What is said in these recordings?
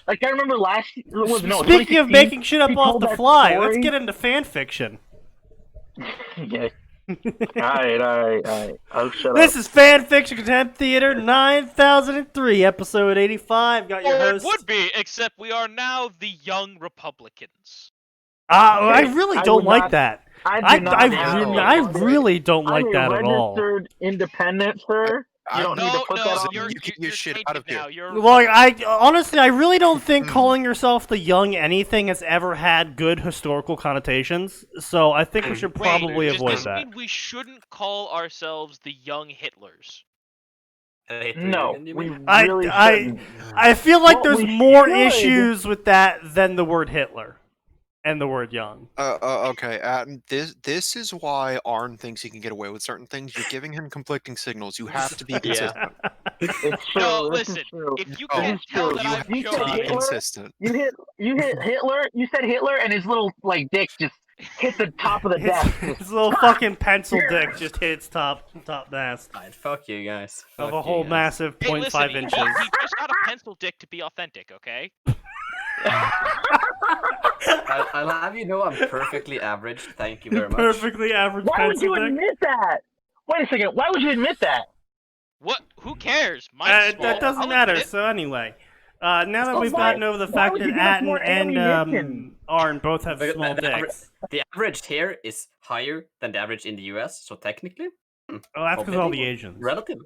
Like I remember last. Speaking of making shit up off the fly, let's get into fanfiction. Yeah. Alright. I'll shut This up. is Fanfiction Contempt Theater 9003, episode 85. Got your host. It would be, except we are now the Young Republicans. I really don't like that. I really don't like that at all. I'm a registered independent, sir. You don't need to put that on. You're shit tainted out of now. here. Well, I really don't think calling yourself the young anything has ever had good historical connotations. So I think we should probably avoid does this that. mean we shouldn't call ourselves the Young Hitlers? No, we really shouldn't. I feel like Well, there's we more should. issues with that than the word Hitler and the word young. Okay, Atin, this is why Arn thinks he can get away with certain things. You're giving him conflicting signals. You have to be consistent. It's true. No, this listen. is true. If you Oh, can't tell that you I've have You to said be chosen, Hitler? consistent. You hit Hitler. You said Hitler, and his little dick just hit the top of the desk. His little fucking pencil dick just hit its top mast Alright, fuck you guys. of a whole massive hey, 0.5 listen, inches. he just got a pencil dick to be authentic, okay? I'll have you know I'm perfectly average. Thank you very much. Perfectly average Why would pencil you dick. admit that? Wait a second. Why would you admit that? What? Who cares? Mine's small. That doesn't I'll matter. admit it. So anyway, now that we've why- gotten over the why fact would that you give us Atin more and ammunition? Arn both have Because small dicks. The average here is higher than the average in the US, so technically, Oh, that's because all the Obviously, Asians. relative.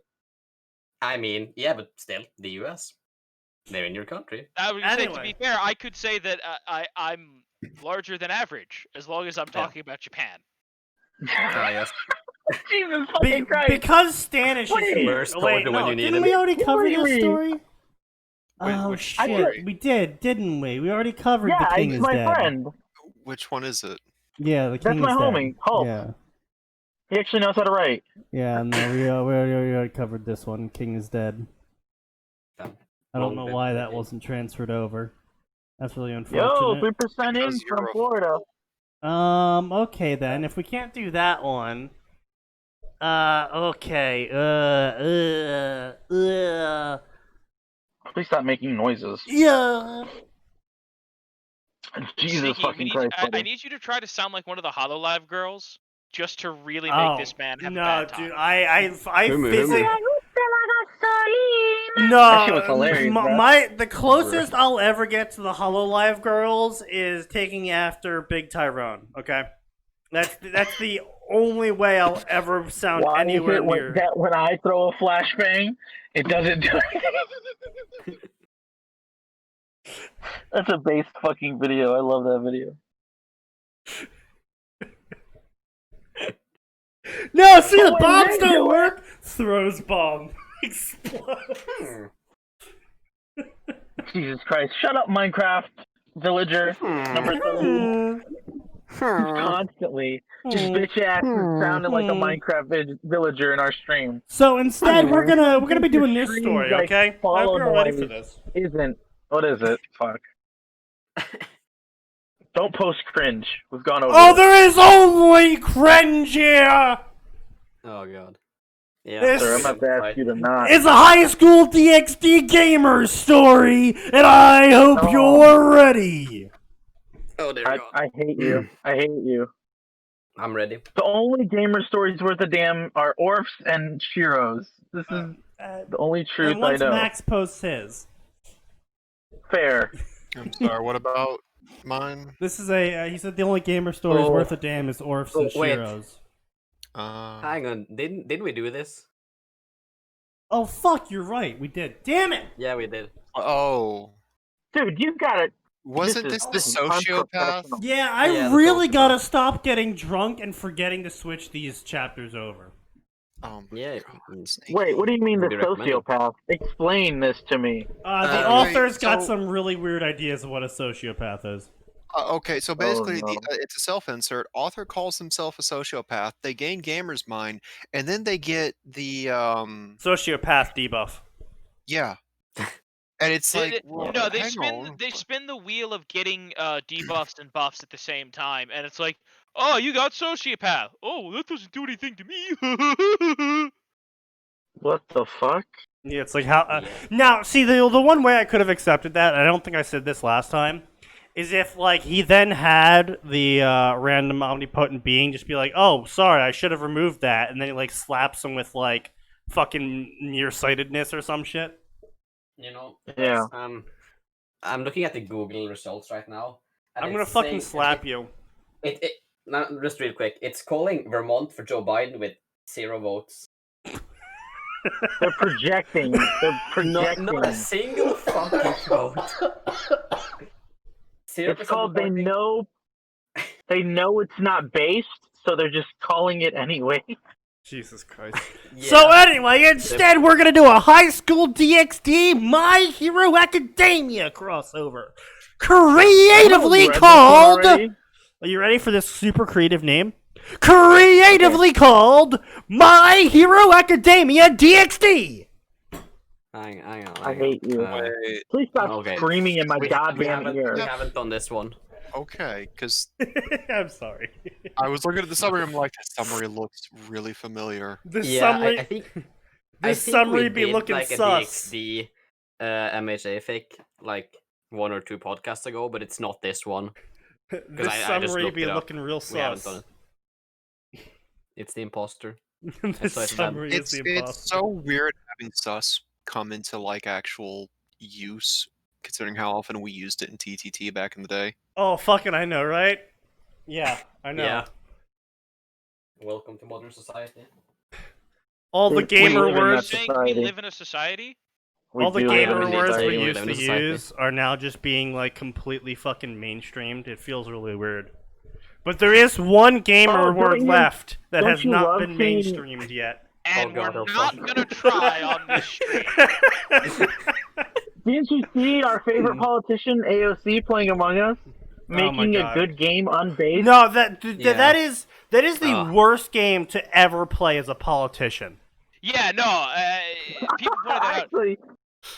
I mean, yeah, but still, the US. They're in your country. I would say, to Anyway. be fair, I could say that I'm larger than average, as long as I'm talking about Japan. Ah, yes. Jesus fucking Christ! Because Stanish Wait. is here. Where's Oh, wait, Cody when no, you need didn't him? we already cover Wait, this wait. story? Oh which shit, story? we did, didn't we? We already covered Yeah, the king he's is my dead. friend. Which one is it? Yeah, the king That's my is homie, dead. Hulk. Yeah, He actually knows how to write. yeah, no, we already covered this one. King is dead. Damn. I don't know Long why been that dead. wasn't transferred over. That's really Yo, unfortunate. 3% in Because you're from a Florida. Okay then. If we can't do that one, okay. Please stop making noises. Yeah. Jesus Sneaky, fucking Christ, I buddy. need you to try to sound like one of the HoloLive girls, just to really make this man have a no, bad time. dude. I Humu, physically. Humu. No, That shit was hilarious, bro. the closest I'll ever get to the HoloLive girls is taking after Big Tyrone. Okay, that's the only way I'll ever sound Why is anywhere it near. when I throw a flashbang, it doesn't do it? That's a based fucking video. I love that video. No, see the Oh, bombs wait, don't wait. work. Throws bomb. Explodes. Jesus Christ. Shut up, Minecraft villager. Number 3. Constantly. Just bitch ass and sounded like a Minecraft villager in our stream. So instead, we're gonna be doing this Streams, story, like, okay? I follow hope you're ready noise. for this. Isn't. What is it? Fuck. Don't post cringe. We've gone over Oh, it. there is only cringe here. Oh god. Yeah. This- Sir, I'm about to ask you to not. It's a high school DxD gamer story, and I hope Oh. you're ready. Oh, there we go. I hate you. I hate you. I'm ready. The only gamer stories worth a damn are Orphs and Shiros. This is the only truth And I once know. Max posts his, Fair. I'm sorry, what about mine? this is he said the only gamer stories Oh. worth a damn is Orphs and Oh, wait. Shiros. Hang on, didn't we do this? Oh fuck, you're right, we did. Damn it! Yeah, we did. Oh. Dude, you got it. Wasn't this the is sociopath? unprofessional. Yeah, I Yeah, the really sociopath. gotta stop getting drunk and forgetting to switch these chapters over. Oh my Yeah. God, Snake. Wait, what do you mean the Would you recommend it? sociopath? Explain this to me. The wait, author's got so- some really weird ideas of what a sociopath is. Okay, so basically, no. it's a self-insert. Author calls himself a sociopath. They gain Gamer's Mind, and then they get the Sociopath debuff. yeah, and it's like No, they hang on. spin the wheel of getting debuffs and buffs at the same time, and it's like, oh, you got sociopath. Oh, that doesn't do anything to me. What the fuck? Yeah, it's like how. Now, see, the one way I could have accepted that, and I don't think I said this last time, is if like he then had the random omnipotent being just be like, "Oh, sorry, I should have removed that," and then he like slaps him with like fucking nearsightedness or some shit. You know, Yeah. I'm looking at the Google results right now. And I'm gonna it's fucking saying- slap you. Now, just real quick, it's calling Vermont for Joe Biden with 0 votes. They're projecting. They're projecting. Not a single fucking vote. 0% It's called they voting. know it's not based, so they're just calling it anyway. Jesus Christ. Yeah. So anyway, instead we're gonna do a high school DxD My Hero Academia crossover, creatively called. Are you ready for this super creative name? Creatively called My Hero Academia DxD. Hang on. I hate you. Wait, Please stop Okay. screaming in my We goddamn haven't done this one. okay, because I'm sorry. I was looking at the summary. I'm like, the summary looks really familiar. This Yeah, summary. I think This we summary be did, looking like sus. a DxD MHA fic like 1 or 2 podcasts ago, but it's not this one. This I just summary looked be it up. looking real We haven't sus. done it. It's the imposter. This So it's summary is It's the it's imposter. so weird having sus come into like actual use, considering how often we used it in TTT back in the day. Oh, fucking I know, right? Yeah, I know. Yeah. Welcome to modern society. All the We gamer live in that words, Saying we society. live in a society? all the do live in gamer a words society. we We used live to in a society. use are now just being like completely fucking mainstreamed. It feels really weird. But there is one gamer Oh, word don't you- left that don't has you not love been seeing- mainstreamed yet. And God, we're oh, not fuck. gonna try on this stream. Didn't you see our favorite politician, AOC, playing Among Us? my Making a God. good game unbased? No, Yeah. that is the Ugh. worst game to ever play as a politician. Yeah, no, people pointed that out. Actually,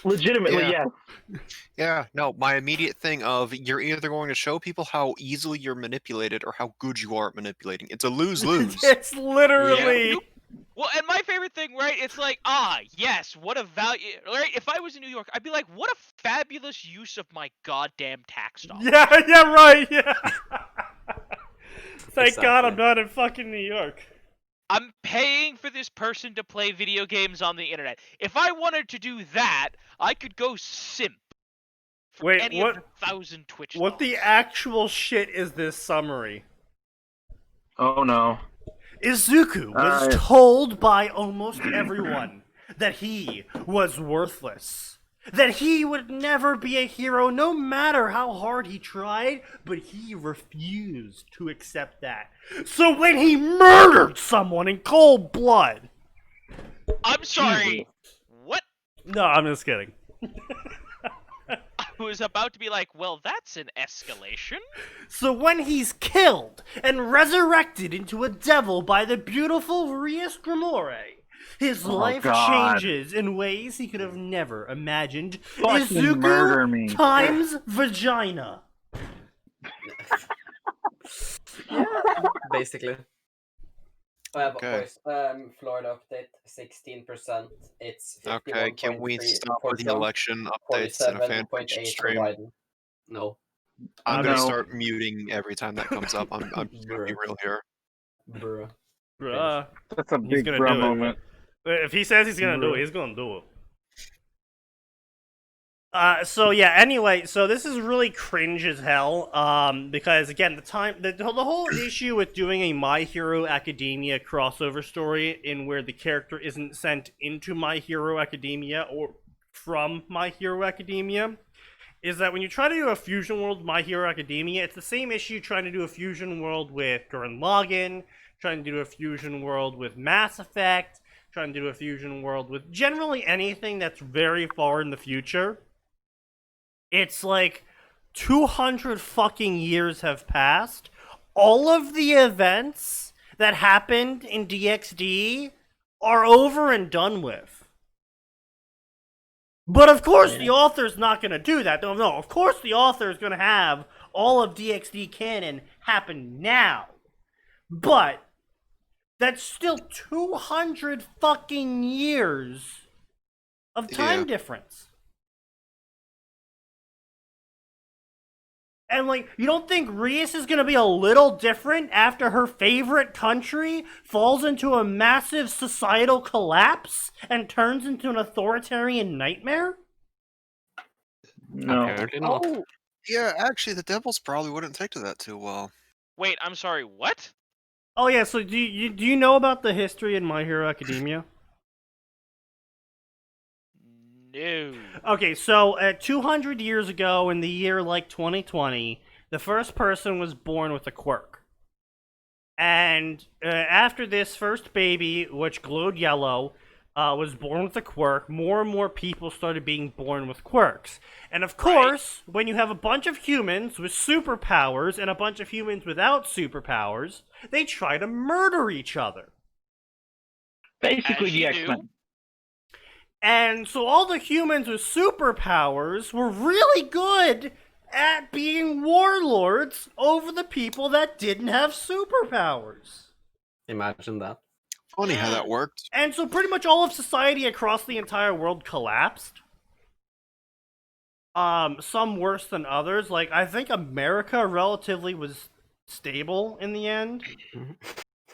legitimately, Yeah. yes. Yeah, no, my immediate thing of you're either going to show people how easily you're manipulated or how good you are at manipulating. It's a lose-lose. It's literally. Yeah. Well, and my favorite thing, right? It's like, yes, what a value. Right? If I was in New York, I'd be like, what a fabulous use of my goddamn tax dollars. Yeah, right, yeah. Thank God I'm Exactly. not in fucking New York. I'm paying for this person to play video games on the internet. If I wanted to do that, I could go simp. For Wait, any what- of the 1,000 Twitch What the dollars. actual shit is this summary? Oh no. Izuku was told by almost everyone that he was worthless. That he would never be a hero no matter how hard he tried, but he refused to accept that. So when he murdered someone in cold blood... I'm sorry. What? No, I'm just kidding. I was about to be like, well, that's an escalation. So when he's killed and resurrected into a devil by the beautiful Rias Grimore, his life God. changes in ways he could have never imagined. Fucking murder me. times vagina. Basically. But Okay. boys, Florida update 16%. It's Okay, can we 51.3 stop for with the Trump, election updates and a 47.8 fanfiction for stream? Biden. No. I'm gonna No. start muting every time that comes up. I'm just gonna be real here. Bruh. Bruh. That's a He's big gonna bro do it. moment. If he says he's gonna do it, he's gonna do it. So yeah, anyway, so this is really cringe as hell, because again, the whole issue with doing a My Hero Academia crossover story in where the character isn't sent into My Hero Academia or from My Hero Academia is that when you try to do a fusion world with My Hero Academia, it's the same issue trying to do a fusion world with Gurren Lagann, trying to do a fusion world with Mass Effect, trying to do a fusion world with generally anything that's very far in the future. It's like 200 fucking years have passed. All of the events that happened in DxD are over and done with. But of course the author's not going to do that. No, of course the author is going to have all of DxD canon happen now. But that's still 200 fucking years of time Yeah. difference. And, like, you don't think Reese is gonna be a little different after her favorite country falls into a massive societal collapse and turns into an authoritarian nightmare? No. Apparently not. Oh, yeah. Actually, the devils probably wouldn't take to that too well. Wait, I'm sorry. What? Oh yeah, so do you know about the history in My Hero Academia? No. Okay, so 200 years ago, in the year like 2020, the first person was born with a quirk. And after this first baby, which glowed yellow, was born with a quirk, more and more people started being born with quirks. And of course, when you have a bunch of humans with superpowers and a bunch of humans without superpowers, they try to murder each other. Basically, As the you X-Men. do. And so all the humans with superpowers were really good at being warlords over the people that didn't have superpowers. Imagine that. Funny how that worked. And so pretty much all of society across the entire world collapsed. Some worse than others. Like, I think America relatively was stable in the end.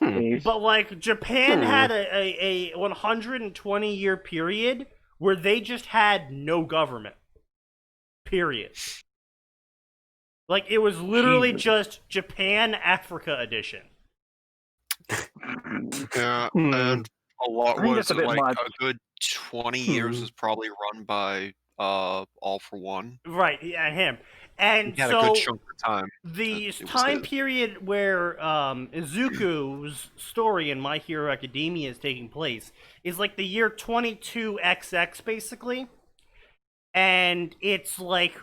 But, like, Japan had a 120-year period where they just had no government. Period. Like, it was literally just Japan-Africa edition. Yeah, and a lot I think was that's a bit like much. a good 20 years was probably run by All for One. Right, yeah, him. And He had so a good chunk of time. the it was time his. period where Izuku's story in My Hero Academia is taking place is like the year 22XX, basically. And it's like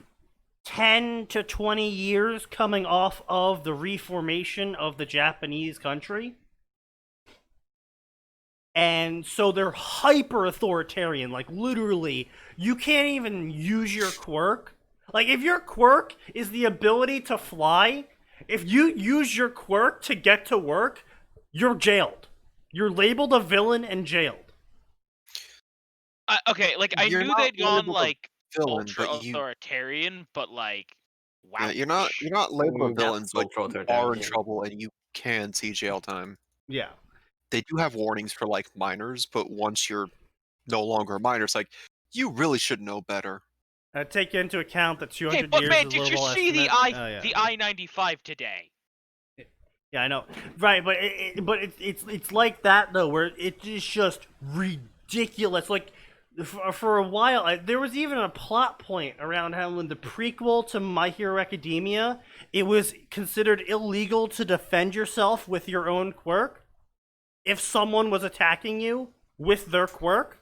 10 to 20 years coming off of the reformation of the Japanese country. And so they're hyper authoritarian. Like, literally, you can't even use your quirk. Like, if your quirk is the ability to fly, if you use your quirk to get to work, you're jailed. You're labeled a villain and jailed. Okay, like I You're knew not they'd gone labeled a like villain, ultra but you authoritarian, but like, wow. yeah, you're not labeled a That's villain, but you ultra-authoritarian, are in yeah. trouble and you can see jail time. Yeah. They do have warnings for like minors, but once you're no longer a minor, it's like you really should know better. Take into account that 200 Hey, but years man, is a did you little see the estimate. Oh, yeah. the I-95 today? Yeah, I know. Right, but it's like that though, where it is just ridiculous. Like for a while, there was even a plot point around how in the prequel to My Hero Academia, it was considered illegal to defend yourself with your own quirk if someone was attacking you with their quirk.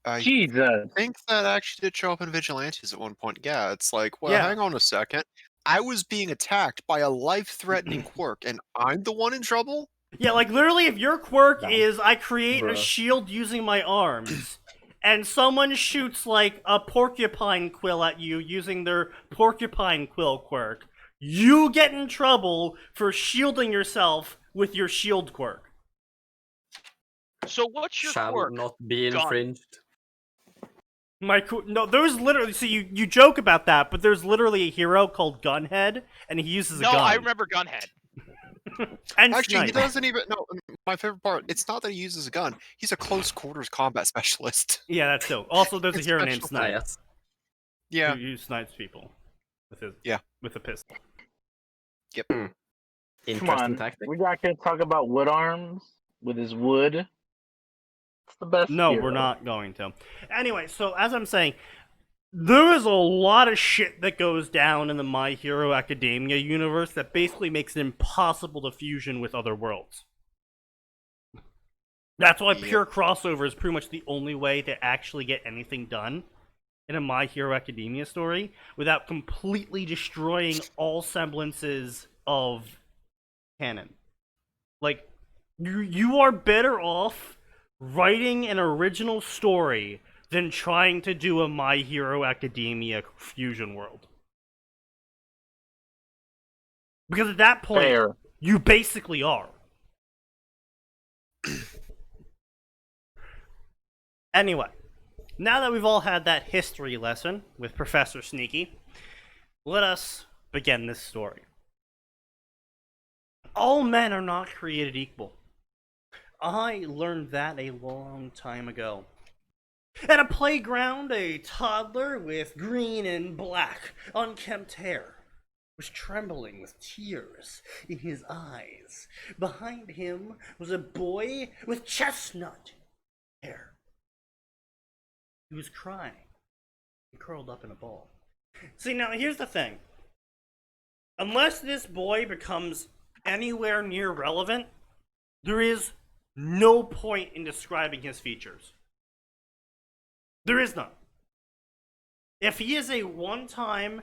I Jesus. think that actually did show up in Vigilantes at one point. Yeah, it's like, well, Yeah. hang on a second. I was being attacked by a life-threatening quirk, and I'm the one in trouble? Yeah, like literally, if your quirk No. is I create a Bruh. shield using my arms, and someone shoots like a porcupine quill at you using their porcupine quill quirk, you get in trouble for shielding yourself with your shield quirk. So what's your Shall quirk? not be Gun. infringed. No, there's literally. So you joke about that, but there's literally a hero called Gunhead, and he uses a No, gun. I remember Gunhead. And Actually, he Snipe. doesn't even. No, my favorite part. It's not that he uses a gun. He's a close quarters combat specialist. Yeah, that's dope. Also, there's a It's hero named special. Snipe Yes. Yeah. who snipes people with a pistol. Come Interesting on. tactic. We're not going to talk about Wood Arms with his wood. It's the best. No, hero. we're not going to. Anyway, so as I'm saying, there is a lot of shit that goes down in the My Hero Academia universe that basically makes it impossible to fusion with other worlds. That's why Yep. pure crossover is pretty much the only way to actually get anything done in a My Hero Academia story without completely destroying all semblances of canon. Like, you are better off writing an original story than trying to do a My Hero Academia fusion world. Because at that point, Fair. you basically are. Anyway, now that we've all had that history lesson with Professor Sneaky, let us begin this story. All men are not created equal. I learned that a long time ago. At a playground, a toddler with green and black, unkempt hair was trembling with tears in his eyes. Behind him was a boy with chestnut hair. He was crying and curled up in a ball. See, now here's the thing. Unless this boy becomes anywhere near relevant, there is no point in describing his features. There is none. If he is a one-time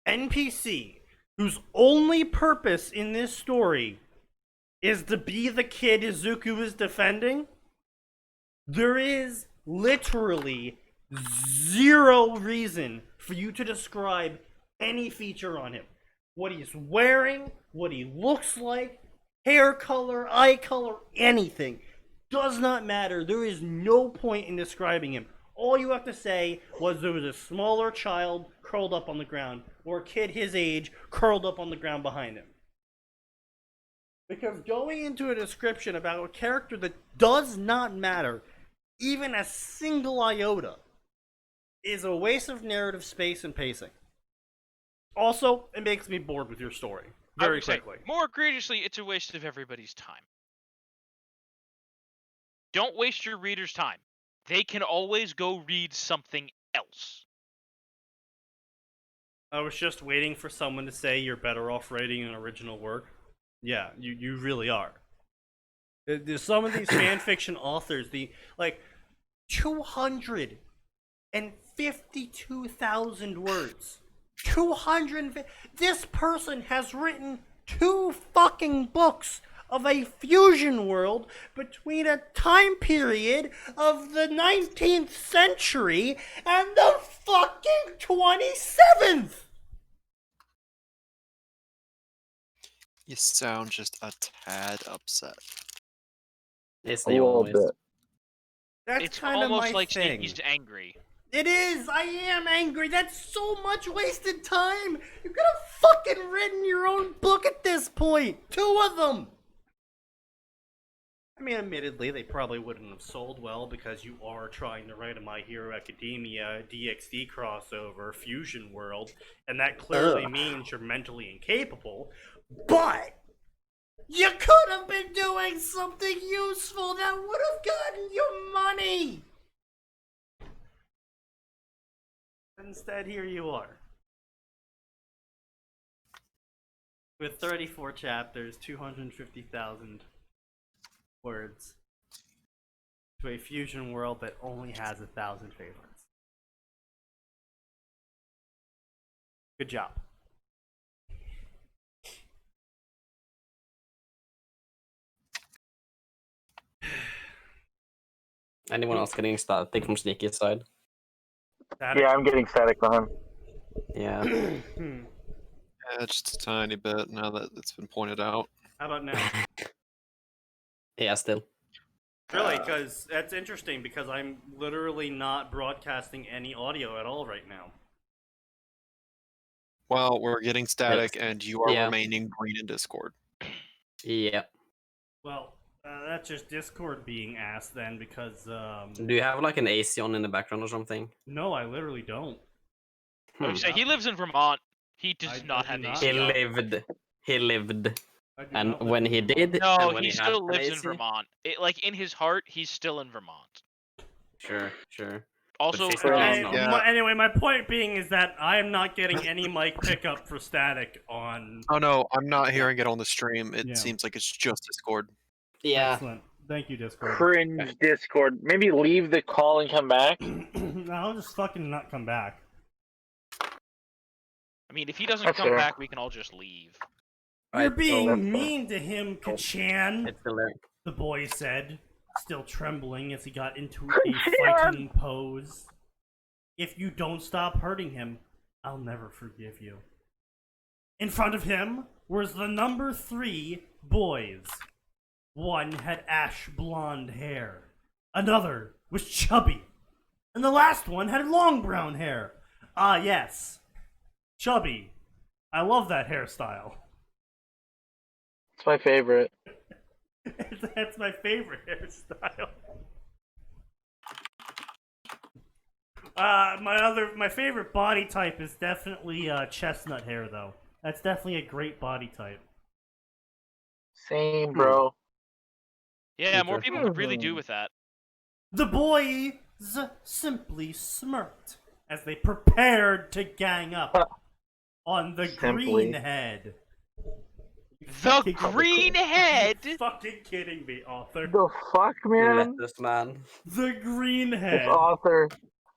NPC whose only purpose in this story is to be the kid Izuku is defending, there is literally zero reason for you to describe any feature on him. What he's wearing, what he looks like, hair color, eye color, anything. Does not matter. There is no point in describing him. All you have to say was there was a smaller child curled up on the ground, or a kid his age curled up on the ground behind him. Because going into a description about a character that does not matter, even a single iota, is a waste of narrative space and pacing. Also, it makes me bored with your story. Very quickly. More egregiously, it's a waste of everybody's time. Don't waste your readers' time. They can always go read something else. I was just waiting for someone to say you're better off writing an original work. Yeah, you really are. There's some of these fanfiction authors, 252,000 words. 250. This person has written 2 fucking books of a fusion world between a time period of the 19th century and the fucking 27th! You sound just a tad upset. It's A the little always. bit. That's It's kind of my almost like thing. Sneaky's angry. It is! I am angry! That's so much wasted time! You could have fucking written your own book at this point! 2 of them! I mean, admittedly, they probably wouldn't have sold well because you are trying to write a My Hero Academia DxD crossover fusion world, and that clearly means you're mentally incapable, but you could have been doing something useful that would have gotten you money! Instead, here you are. With 34 chapters, 250,000 words, to a fusion world that only has 1,000 favorites. Good job. Anyone else getting static from Sneaky's side? Yeah, I'm getting static on him. Yeah. Yeah, just a tiny bit now that it's been pointed out. How about now? Yeah, still. Really, because that's interesting because I'm literally not broadcasting any audio at all right now. Well, we're getting static, It's- and you are yeah. remaining green in Discord. Yeah. Well, that's just Discord being asked then because, Do you have like an AC on in the background or something? no, I literally don't. Hmm. So he lives in Vermont. He I does do not have not. AC. He lived. He lived. I do And not live when in he Vermont. did, No, and when he had still an lives in AC? Vermont. Like in his heart, he's still in Vermont. Sure, sure. Also, But physically, Right. he's not. Yeah. Anyway, my point being is that I am not getting any mic pickup for static on. Oh no, I'm not hearing it on the stream. It Yeah. seems like it's just Discord. Yeah. Excellent. Thank you, Discord. Cringe Discord. Maybe leave the call and come back. I'll just fucking not come back. I mean, if he doesn't That's come fair. back, we can all just leave. You're Right, so being that's mean to him, Kachan, it's still there. the boy said, still trembling as he got into a Kachan! fighting pose. If you don't stop hurting him, I'll never forgive you. In front of him was the number 3 boys. One had ash blonde hair. Another was chubby And the last one had long brown hair. Ah, yes. Chubby. I love that hairstyle. It's my favorite. That's my favorite hairstyle. My favorite body type is definitely chestnut hair, though. That's definitely a great body type. Same, bro. Yeah, more people could really do with that. The boys simply smirked as they prepared to gang up on the Simply. greenhead. The greenhead. Fucking kidding me, author. The fuck, man? This man. The greenhead.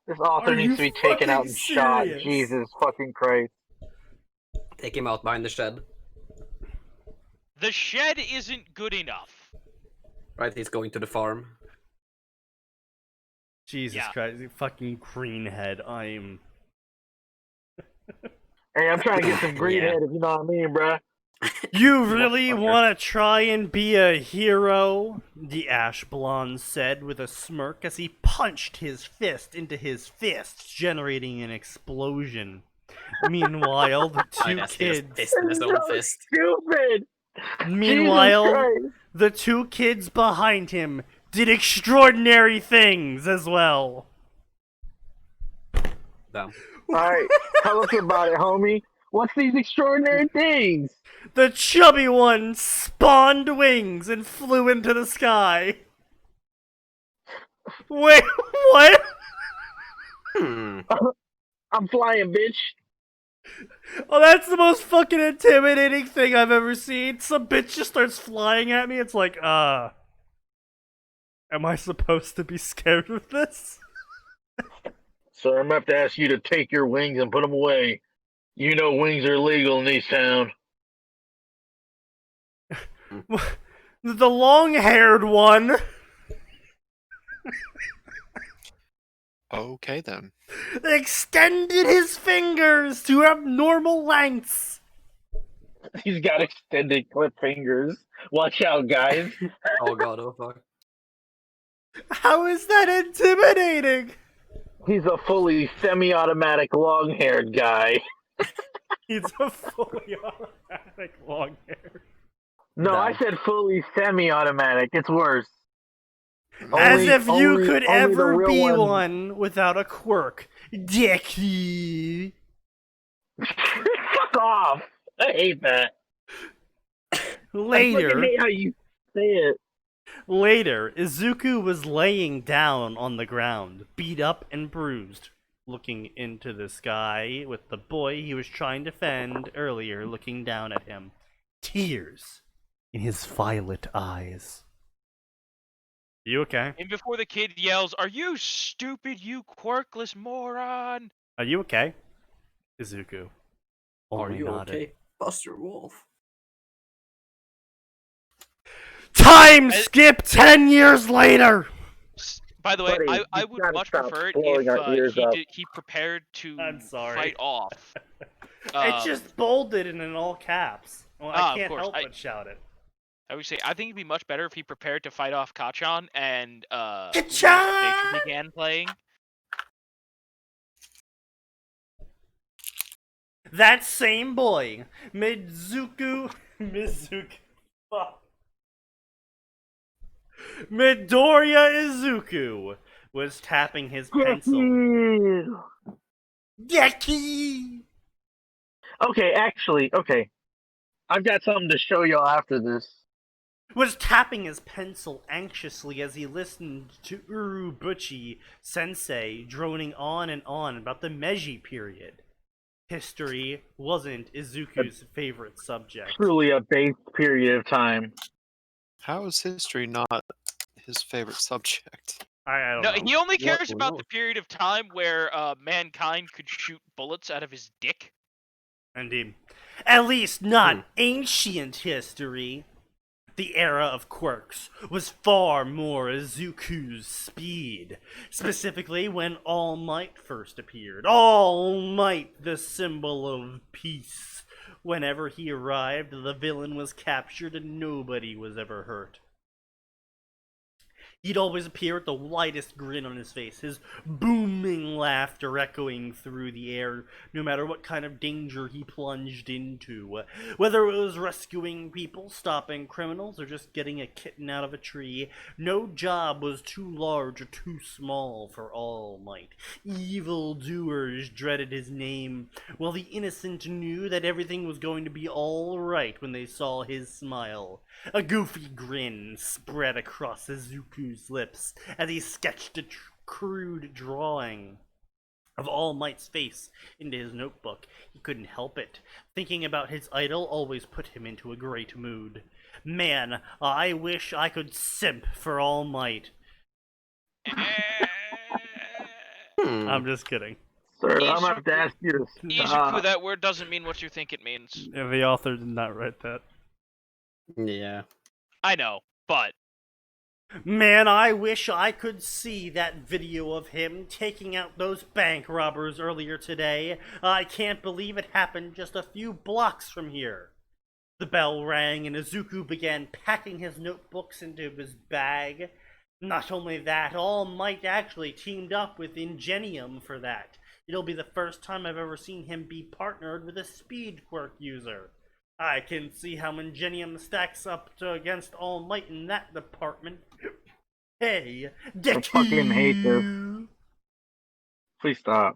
This author Are needs you to be taken out fucking and shot. serious? Jesus fucking Christ. Take him out behind the shed. The shed isn't good enough. Right, he's going to the farm. Jesus Christ, you fucking greenhead. I'm. Hey, I'm trying to get some greenhead, if you know what I mean, bruh. You really want to try and be a hero? The ash blonde said with a smirk as he punched his fist into his fist, generating an explosion. Meanwhile, the two kids. Fist in his own fist. Stupid! Meanwhile, the two kids behind him did extraordinary things as well. Damn. Alright, tell us about it, homie. What's these extraordinary things? The chubby one spawned wings and flew into the sky. Wait, what? I'm flying, bitch. Oh, that's the most fucking intimidating thing I've ever seen. Some bitch just starts flying at me. It's like, am I supposed to be scared of this? Sir, I'm gonna have to ask you to take your wings and put them away. You know wings are legal in this town. The long-haired one Okay then. extended his fingers to abnormal lengths. He's got extended clip fingers. Watch out, guys. Oh god, oh fuck. How is that intimidating? He's a fully semi-automatic long-haired guy. He's a fully automatic long-haired. No, No. I said fully semi-automatic. It's worse. As Only- if you only- could only the ever real be ones- one without a quirk. Dicky. Fuck off! I hate that. I fucking Later, hate how you say it. Izuku was laying down on the ground, beat up and bruised, looking into the sky with the boy he was trying to defend earlier looking down at him. Tears in his violet eyes. You okay? And before the kid yells, "Are you stupid, you quirkless moron?" Are you okay? Izuku. Are Only you nodded. okay, Buster Wolf? Time skip 10 years later! By the way, Buddy, I you would gotta much stop prefer it blowing our ears if up. he prepared to I'm sorry. fight off. It's just bolded and in all caps. Well, I of can't course, help but shout it. I would say I think it'd be much better if he prepared to fight off Kachan and Kachan! they began playing. That same boy, Mizuku, fuck. Midoriya Izuku was tapping his pencil. Geki! Okay, actually, okay. I've got something to show y'all after this. Was tapping his pencil anxiously as he listened to Urobuchi sensei droning on and on about the Meiji period. History wasn't Izuku's favorite subject. Truly a base period of time. How is history not his favorite subject? I don't No, know. he only cares Who about knows? the period of time where mankind could shoot bullets out of his dick. Indeed. At least not ancient history. The era of quirks was far more Izuku's speed. Specifically when All Might first appeared. All Might, the symbol of peace. Whenever he arrived, the villain was captured and nobody was ever hurt. He'd always appear with the widest grin on his face, his booming laughter echoing through the air, no matter what kind of danger he plunged into. Whether it was rescuing people, stopping criminals, or just getting a kitten out of a tree, no job was too large or too small for All Might. Evildoers dreaded his name, while the innocent knew that everything was going to be all right when they saw his smile. A goofy grin spread across Izuku's lips as he sketched a crude drawing of All Might's face into his notebook. He couldn't help it. Thinking about his idol always put him into a great mood. Man, I wish I could simp for All Might. I'm just kidding. Sir, I'm gonna have to ask you to Izuku, stop. that word doesn't mean what you think it means. Yeah, the author did not write that. Yeah. I know, but Man, I wish I could see that video of him taking out those bank robbers earlier today. I can't believe it happened just a few blocks from here. The bell rang and Izuku began packing his notebooks into his bag. Not only that, All Might actually teamed up with Ingenium for that. It'll be the first time I've ever seen him be partnered with a speed quirk user. I can see how Ingenium stacks up against All Might in that department. Hey, I fucking hate this. Please stop.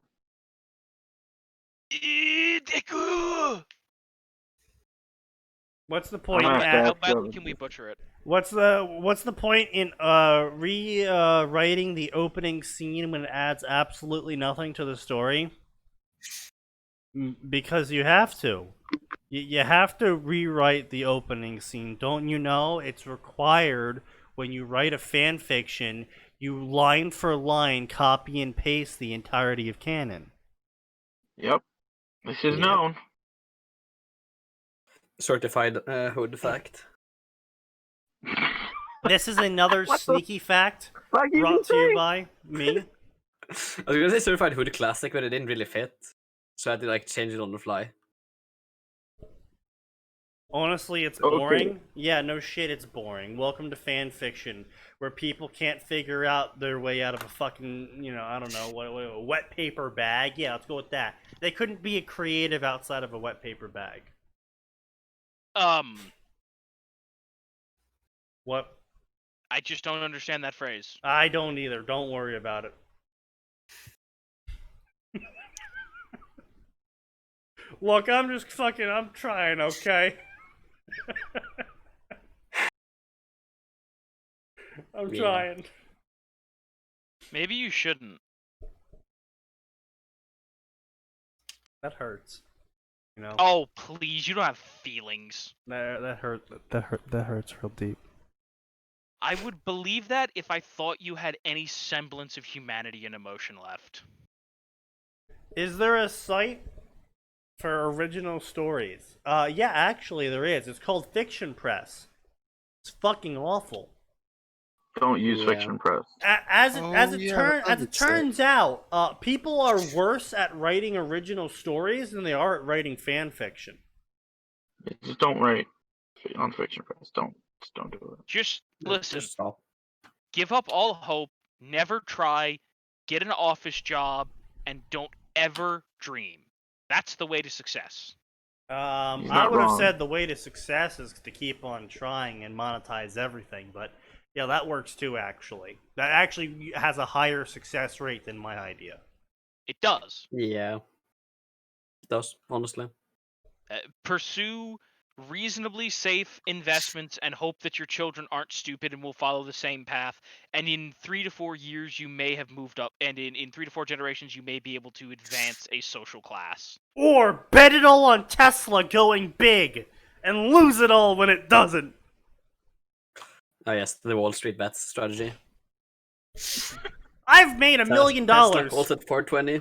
Deku! What's the point? I'm gonna have to How ask badly you- can we butcher it? What's the point in rewriting the opening scene when it adds absolutely nothing to the story? Because you have to. You have to rewrite the opening scene, don't you know? It's required when you write a fan fiction. You line for line copy and paste the entirety of canon. Yep. This is Yeah. known. Certified hood fact. This is another What the sneaky fact Fuck you brought to you say? by me. I was gonna say certified hood classic, but it didn't really fit, so I had to like change it on the fly. Honestly, it's Okay. boring. Yeah, no shit, it's boring. Welcome to fan fiction, where people can't figure out their way out of a fucking, I don't know, a wet paper bag. Yeah, let's go with that. They couldn't be a creative outside of a wet paper bag. What? I just don't understand that phrase. I don't either. Don't worry about it. Look, I'm trying, okay? I'm Yeah. trying. Maybe you shouldn't. That hurts. You know? Oh, please, you don't have feelings. That hurts real deep. I would believe that if I thought you had any semblance of humanity and emotion left. Is there a site for original stories? Yeah, actually there is. It's called Fiction Press. It's fucking awful. Don't use Yeah. Fiction Press. As Oh, it yeah, I would say. turns out, people are worse at writing original stories than they are at writing fan fiction. Just don't write on Fiction Press. Just don't do it. Just listen, Just stop. give up all hope, never try, get an office job, and don't ever dream. That's the way to success. He's I not would have wrong. said the way to success is to keep on trying and monetize everything, but yeah, that works too, actually. That actually has a higher success rate than my idea. It does. Yeah. It does, honestly. Pursue reasonably safe investments and hope that your children aren't stupid and will follow the same path. And in 3 to 4 years, you may have moved up. And in 3 to 4 generations, you may be able to advance a social class. Or bet it all on Tesla going big and lose it all when it doesn't. Oh yes, the Wall Street bets strategy. I've made $1 million. Tesla calls at 420.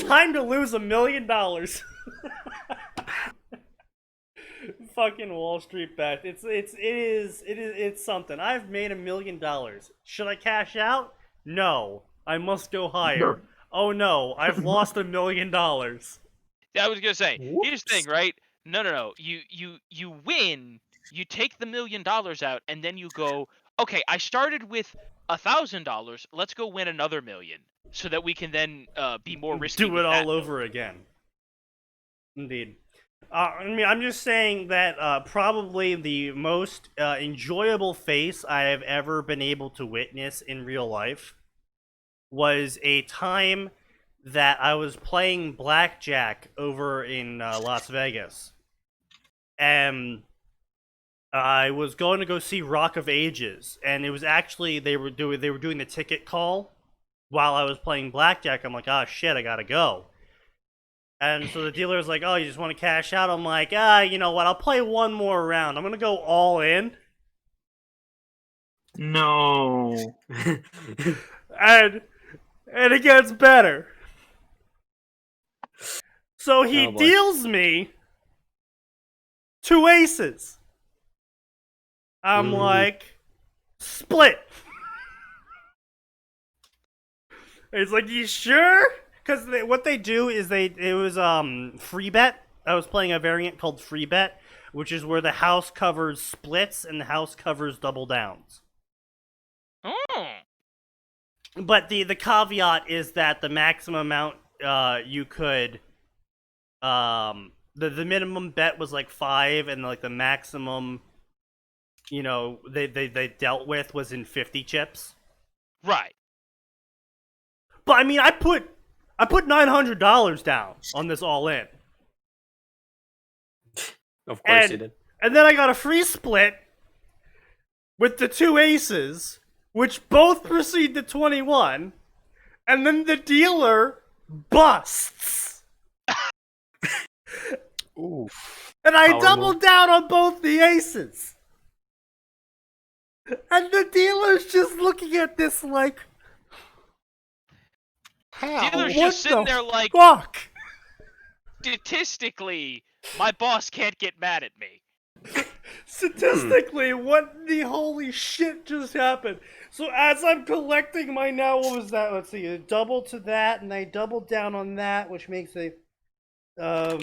Time to lose $1 million. Fucking Wall Street bet. It's something. I've made $1 million. Should I cash out? No. I must go higher. Oh no, I've lost $1 million. I was gonna say, here's the thing, Whoops. right? No. You win you take the $1 million out, and then you go, okay, I started with $1,000. Let's go win another $1 million, so that we can then be more risky. Do it all over again. Indeed. I mean, I'm just saying that probably the most enjoyable face I have ever been able to witness in real life was a time that I was playing blackjack over in Las Vegas, and I was going to go see Rock of Ages, and it was actually they were doing the ticket call while I was playing blackjack. I'm like, oh shit, I gotta go. And so the dealer's like, oh, you just want to cash out? I'm like, you know what? I'll play one more round. I'm going to go all in. No. And it gets better. So he deals me 2 aces. I'm like, split. He's like, you sure? Because what they do is it was free bet. I was playing a variant called free bet, which is where the house covers splits and the house covers double downs. Oh. But the caveat is that the maximum amount you could, the minimum bet was like 5, and like the maximum, you know, they dealt with was in 50 chips. Right. But I mean, I put $900 down on this all in. Of course you did. And then I got a free split with the 2 aces, which both proceed to 21, and then the dealer busts. Oof. And I Power doubled move. down on both the aces. And the dealer's just looking at this like, Dealer's what just sitting the there like, fuck? statistically, my boss can't get mad at me. Statistically, what the holy shit just happened? So as I'm collecting my now, what was that? Let's see, a double to that, and I doubled down on that, which makes a Well,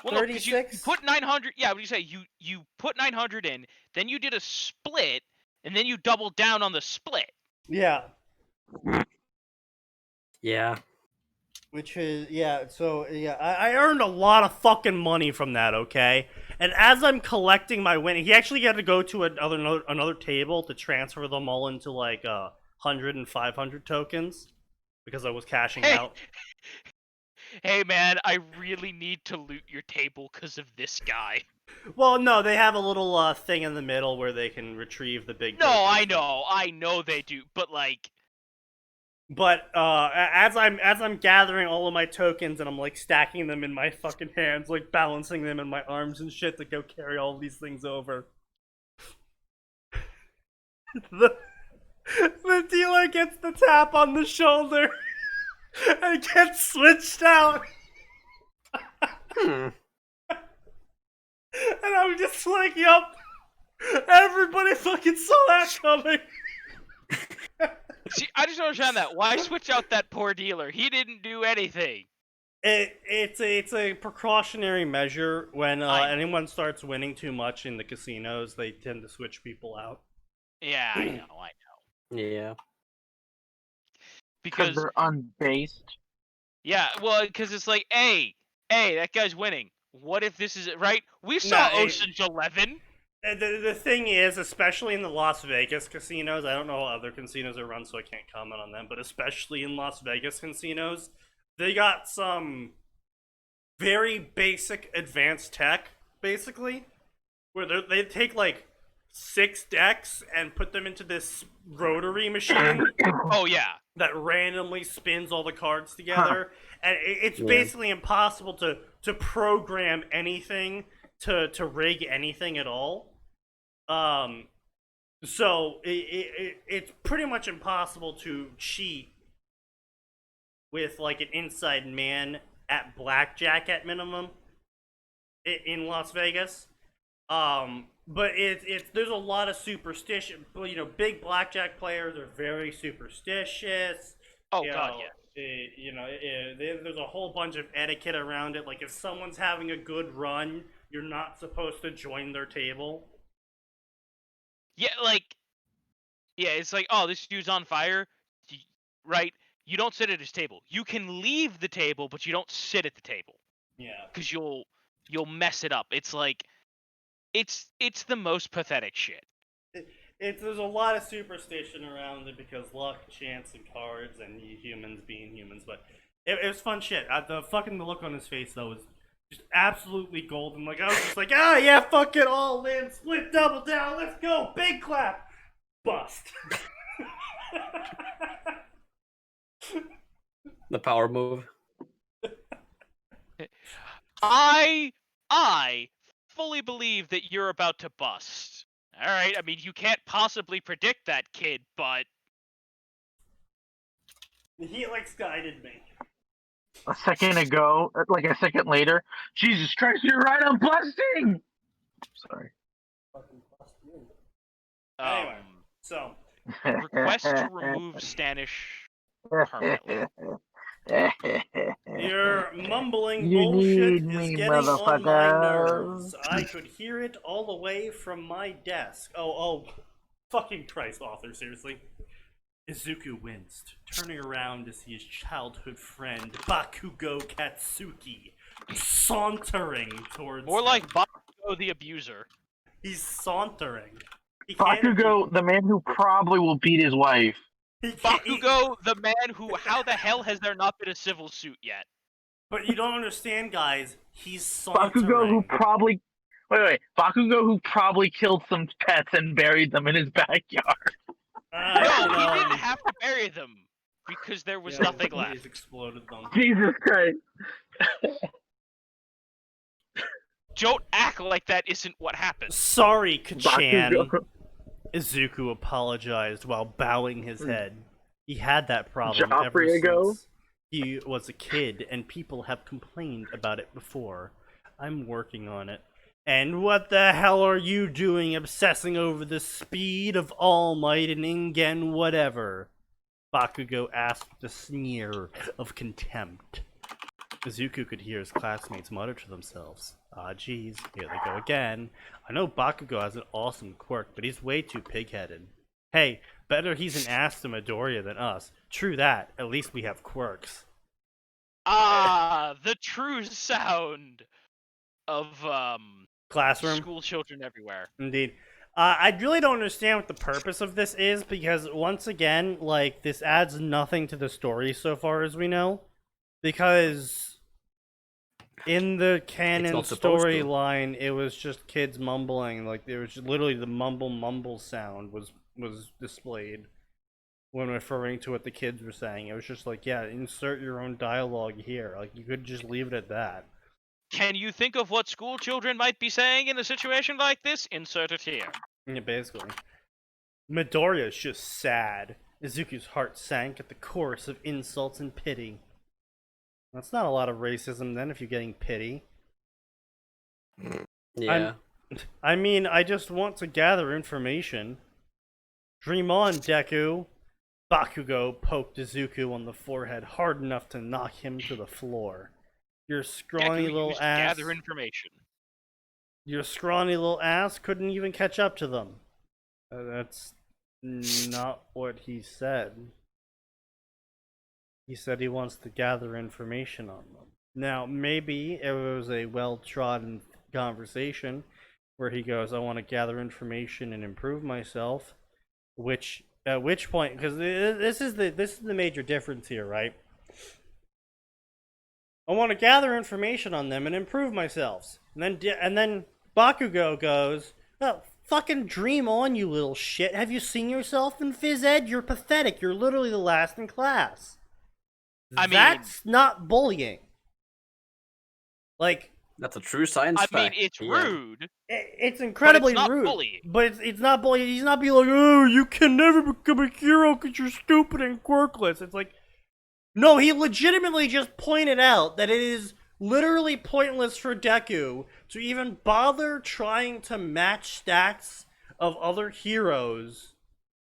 no, 'cause you 36? put 900. Yeah, what do you say? You put 900 in, then you did a split, and then you doubled down on the split. Yeah. Yeah. Which is, yeah, so, yeah, I earned a lot of fucking money from that, okay? And as I'm collecting my win, he actually had to go to another table to transfer them all into, like, 100 and 500 tokens, because I was cashing out. Hey, man, I really need to loot your table because of this guy. Well, no, they have a little thing in the middle where they can retrieve the big No, tokens. I know they do, but, like... But as I'm gathering all of my tokens and I'm like stacking them in my fucking hands, like balancing them in my arms and shit to go carry all these things over, the dealer gets the tap on the shoulder and gets switched out. Hmm. And I'm just like, yup, everybody fucking saw that coming. See, I just don't understand that. Why switch out that poor dealer? He didn't do anything. It's a precautionary measure. When anyone starts winning too much in the casinos, they tend to switch people out. Yeah, I know. Yeah. Because they're unbased. yeah, well, because it's like, hey, that guy's winning. What if this is it, right? We saw No, Ocean's 11. The thing is, especially in the Las Vegas casinos, I don't know how other casinos are run, so I can't comment on them, but especially in Las Vegas casinos, they got some very basic advanced tech, basically, where they take like 6 decks and put them into this rotary machine Oh yeah. that randomly spins all the cards together, and it's basically impossible to program anything to rig anything at all. So it's pretty much impossible to cheat with like an inside man at blackjack at minimum in Las Vegas. But it's there's a lot of superstition. You know, big blackjack players are very superstitious. Oh You god, know, yeah. there's a whole bunch of etiquette around it. Like if someone's having a good run, you're not supposed to join their table. Yeah, it's like, oh, this dude's on fire, right? You don't sit at his table. You can leave the table, but you don't sit at the table. Yeah. Because you'll mess it up. It's like, it's the most pathetic shit. There's a lot of superstition around it because luck, chance, and cards, and humans being humans. But it was fun shit. The look on his face though was just absolutely golden. Like I was just like, ah, yeah, fuck it, all in, split, double down, let's go, big clap, bust. The power move. I fully believe that you're about to bust. All right, I mean, you can't possibly predict that, kid, but He guided me. A second ago, like a second later, Jesus Christ, you're right, I'm busting! Sorry. Anyway, so request to remove Stanish permanently. your mumbling You bullshit need is me, getting on my motherfucker. nerves. I could hear it all the way from my desk. Oh, fucking Christ, author, seriously. Izuku winced, turning around to see his childhood friend, Bakugo Katsuki, sauntering towards More him. like Bakugo the abuser. He's sauntering. Bakugo, the man who probably will beat his wife. Bakugo, the man who, how the hell has there not been a civil suit yet? But you don't understand, guys. He's sauntering. Bakugo who probably... Wait. Bakugo who probably killed some pets and buried them in his backyard. No, he didn't have to bury them because there was nothing left. He's exploded them. Jesus Christ. Don't act like that isn't what happened. Sorry, Kachan. Bakugo. Izuku apologized while bowing his head. He had that problem Joffrey ever ago? since he was a kid, and people have complained about it before. I'm working on it. And what the hell are you doing obsessing over the speed of All Might and Ingen whatever? Bakugo asked with a sneer of contempt. Izuku could hear his classmates mutter to themselves. Ah, geez, here they go again. I know Bakugo has an awesome quirk, but he's way too pig-headed. Hey, better he's an ass to Midoriya than us. True that, at least we have quirks. Ah, the true sound of, Classroom? school children everywhere. Indeed. I really don't understand what the purpose of this is, because once again, this adds nothing to the story so far as we know. Because in the canon storyline, it was just kids mumbling. There was literally the mumble sound was displayed when referring to what the kids were saying. It was just insert your own dialogue here. You could just leave it at that. Can you think of what school children might be saying in a situation like this? Insert it here. Yeah, basically. Midoriya's just sad. Izuku's heart sank at the chorus of insults and pity. That's not a lot of racism then if you're getting pity. Yeah. I mean, I just want to gather information. Dream on, Deku. Bakugo poked Izuku on the forehead hard enough to knock him to the floor. Your scrawny Deku little used to ass. gather information. Your scrawny little ass couldn't even catch up to them. That's not what he said. He said he wants to gather information on them. Now, maybe it was a well-trodden conversation where he goes, I want to gather information and improve myself. At which point, because this is the major difference here, right? I want to gather information on them and improve myself. And then Bakugo goes, oh, fucking dream on, you little shit. Have you seen yourself in phys ed? You're pathetic. You're literally the last in class. That's not bullying. That's a true science fact. I mean, it's rude. It's incredibly but it's not rude. Bullying. But it's not bullying. He's not being like, oh, you can never become a hero because you're stupid and quirkless. It's like, no, he legitimately just pointed out that it is literally pointless for Deku to even bother trying to match stats of other heroes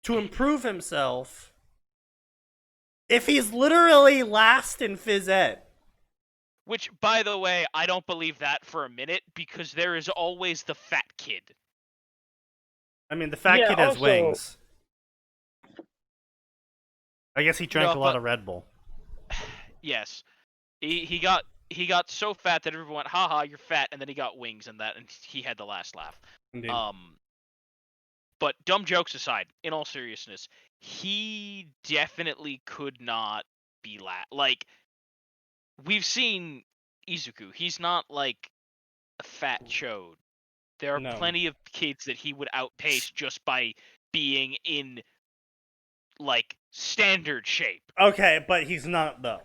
to improve himself if he's literally last in phys ed. Which, by the way, I don't believe that for a minute, because there is always the fat kid. I mean, the fat Yeah, kid has also- wings. I guess he drank a lot but- of Red Bull. Yes. He got so fat that everyone went, haha, you're fat, and then he got wings and he had the last laugh. Indeed. But dumb jokes aside, in all seriousness, he definitely could not be like, we've seen Izuku. He's not like a fat chode. There are No. plenty of kids that he would outpace just by being in like standard shape. Okay, but he's not though.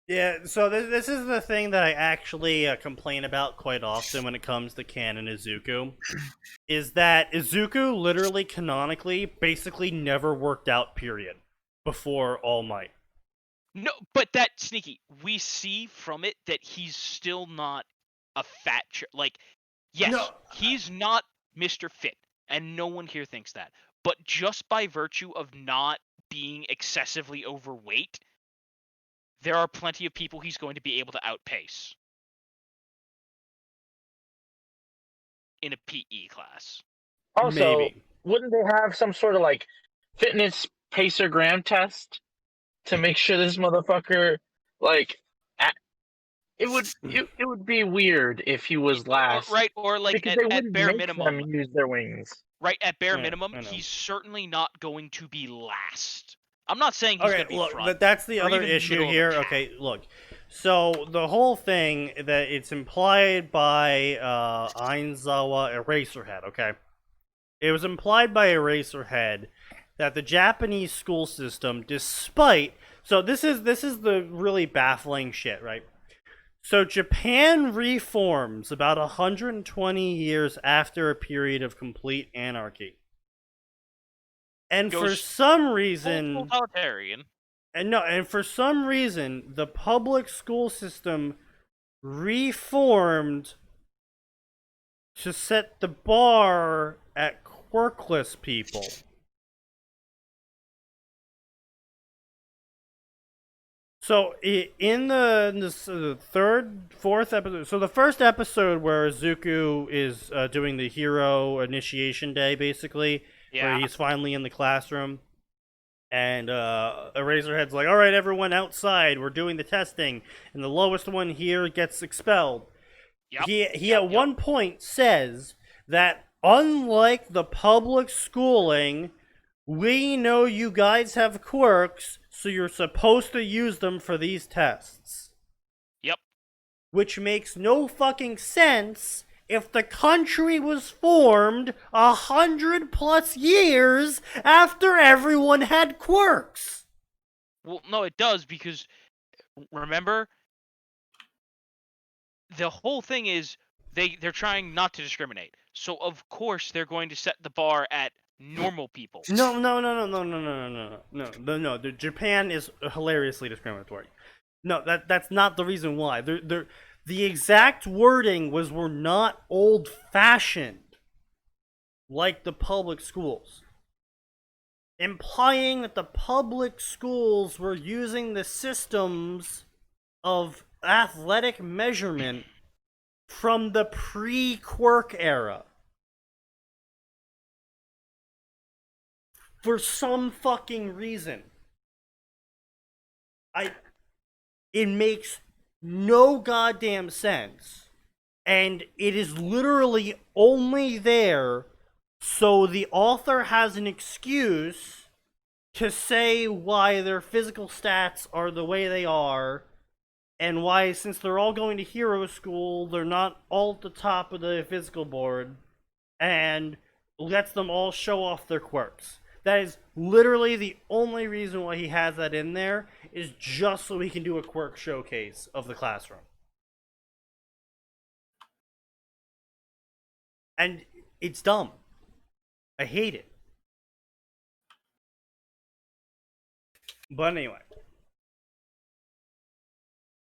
Yeah, so this is the thing that I actually complain about quite often when it comes to canon Izuku, is that Izuku literally canonically basically never worked out, period, before All Might. No, but that Sneaky, we see from it that he's still not a fat like, yes, No. he's not Mr. Fit, and no one here thinks that. But just by virtue of not being excessively overweight, there are plenty of people he's going to be able to outpace in a PE class. Also, Maybe. wouldn't they have some sort of like fitness pacergram test to make sure this motherfucker like it would be weird if he was last, Right, or like because they at wouldn't bare make minimum, them use their wings. right, at bare Yeah, minimum, I know. he's certainly not going to be last. I'm not saying he's Okay, going to be look, front. that's the or other even issue middle of the here. pack. Okay, look. So, the whole thing that it's implied by Ainzawa Eraserhead, okay? It was implied by Eraserhead that the Japanese school system, despite... So, this is the really baffling shit, right? So, Japan reforms about 120 years after a period of complete anarchy. And for Goes some reason... Totalitarian. And for some reason, the public school system reformed to set the bar at quirkless people. So in the fourth episode, so the first episode where Izuku is doing the hero initiation day, basically, where Yeah. he's finally in the classroom. And Eraserhead's like, all right, everyone outside, we're doing the testing, and the lowest one here gets expelled. Yep. He at one point says that unlike the public schooling, we know you guys have quirks, so you're supposed to use them for these tests. Yep. Which makes no fucking sense if the country was formed 100+ years after everyone had quirks. Well, no, it does, because remember, the whole thing is they're trying not to discriminate. So of course they're going to set the bar at normal people. No. Japan is hilariously discriminatory. No, that's not the reason why. The exact wording was, we're not old-fashioned like the public schools. Implying that the public schools were using the systems of athletic measurement from the pre-quirk era. For some fucking reason. It makes no goddamn sense. And it is literally only there so the author has an excuse to say why their physical stats are the way they are, and why, since they're all going to hero school, they're not all at the top of the physical board, and lets them all show off their quirks. That is literally the only reason why he has that in there, is just so he can do a quirk showcase of the classroom. And it's dumb. I hate it. But anyway.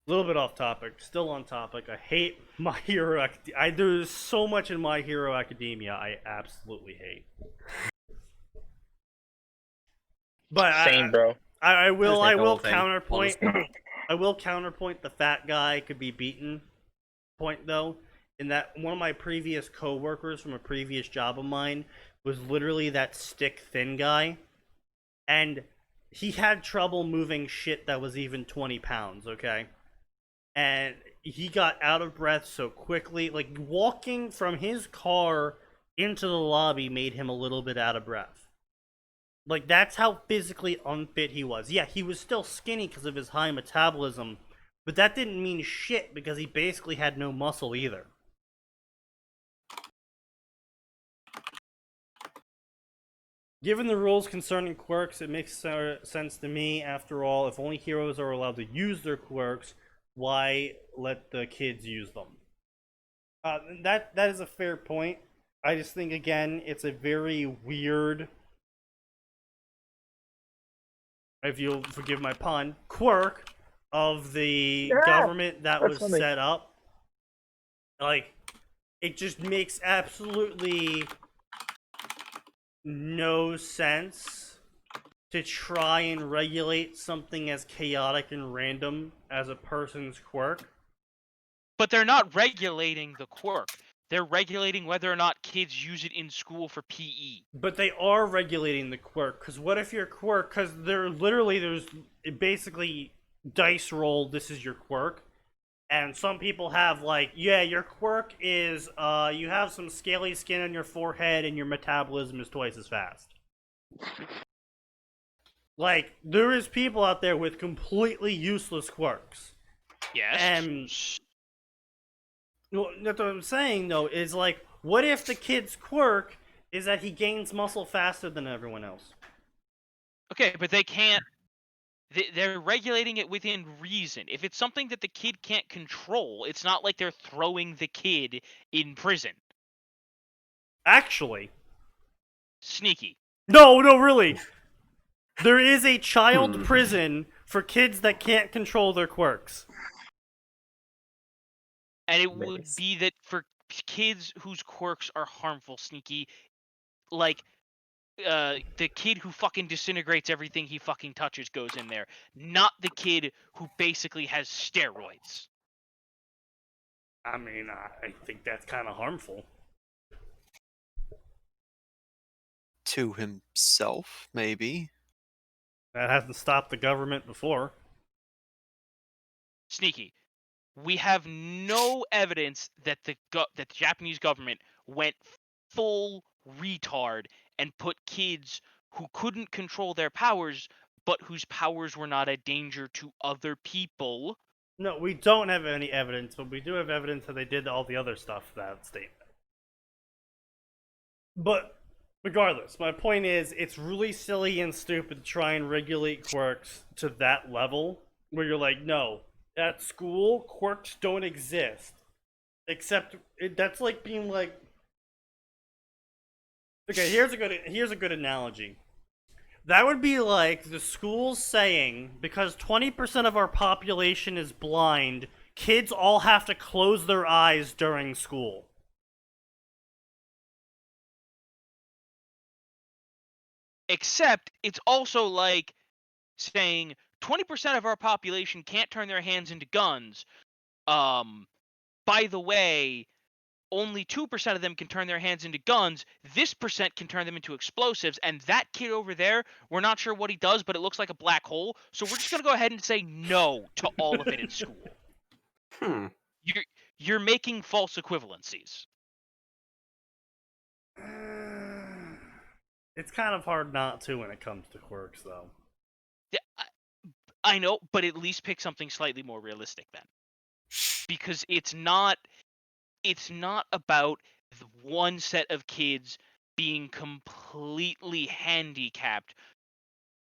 A little bit off topic, still on topic. I hate My Hero Academia. There's so much in My Hero Academia I absolutely hate. But Same, bro. I will Just like the whole thing, counterpoint. honestly. I will counterpoint the fat guy could be beaten point, though, in that one of my previous co-workers from a previous job of mine was literally that stick thin guy, and he had trouble moving shit that was even 20 pounds, okay? And he got out of breath so quickly. Like, walking from his car into the lobby made him a little bit out of breath. Like, that's how physically unfit he was. Yeah, he was still skinny because of his high metabolism, but that didn't mean shit because he basically had no muscle either. Given the rules concerning quirks, it makes sense to me, after all, if only heroes are allowed to use their quirks, why let the kids use them? That is a fair point. I just think, again, it's a very weird, if you'll forgive my pun, quirk of the government that was set up. Like, it just makes absolutely no sense to try and regulate something as chaotic and random as a person's quirk. But they're not regulating the quirk. They're regulating whether or not kids use it in school for PE. But they are regulating the quirk, because what if your quirk, because there's basically dice roll, this is your quirk. And some people have, like, yeah, your quirk is, you have some scaly skin on your forehead and your metabolism is twice as fast. Like, there is people out there with completely useless quirks. Yes. And what I'm saying, though, is, like, what if the kid's quirk is that he gains muscle faster than everyone else? Okay, but they can't... They're regulating it within reason. If it's something that the kid can't control, it's not like they're throwing the kid in prison. Actually. Sneaky. No, really. There is a child prison for kids that can't control their quirks. And it would be that for kids whose quirks are harmful, Sneaky, like, the kid who fucking disintegrates everything he fucking touches goes in there. Not the kid who basically has steroids. I mean, I think that's kind of harmful. To himself, maybe. That hasn't stopped the government before. Sneaky. We have no evidence that the Japanese government went full retard and put kids who couldn't control their powers, but whose powers were not a danger to other people. No, we don't have any evidence, but we do have evidence that they did all the other stuff, that statement. But regardless, my point is, it's really silly and stupid to try and regulate quirks to that level, where you're like, no, at school, quirks don't exist. Except, that's like being like... Okay, here's a good analogy. That would be like the schools saying, because 20% of our population is blind, kids all have to close their eyes during school. Except, it's also like saying 20% of our population can't turn their hands into guns. By the way, only 2% of them can turn their hands into guns. This percent can turn them into explosives. And that kid over there, we're not sure what he does, but it looks like a black hole. So we're just going to go ahead and say no to all of it in school. You're making false equivalencies. It's kind of hard not to when it comes to quirks, though. Yeah, I know, but at least pick something slightly more realistic then. Because it's not about one set of kids being completely handicapped.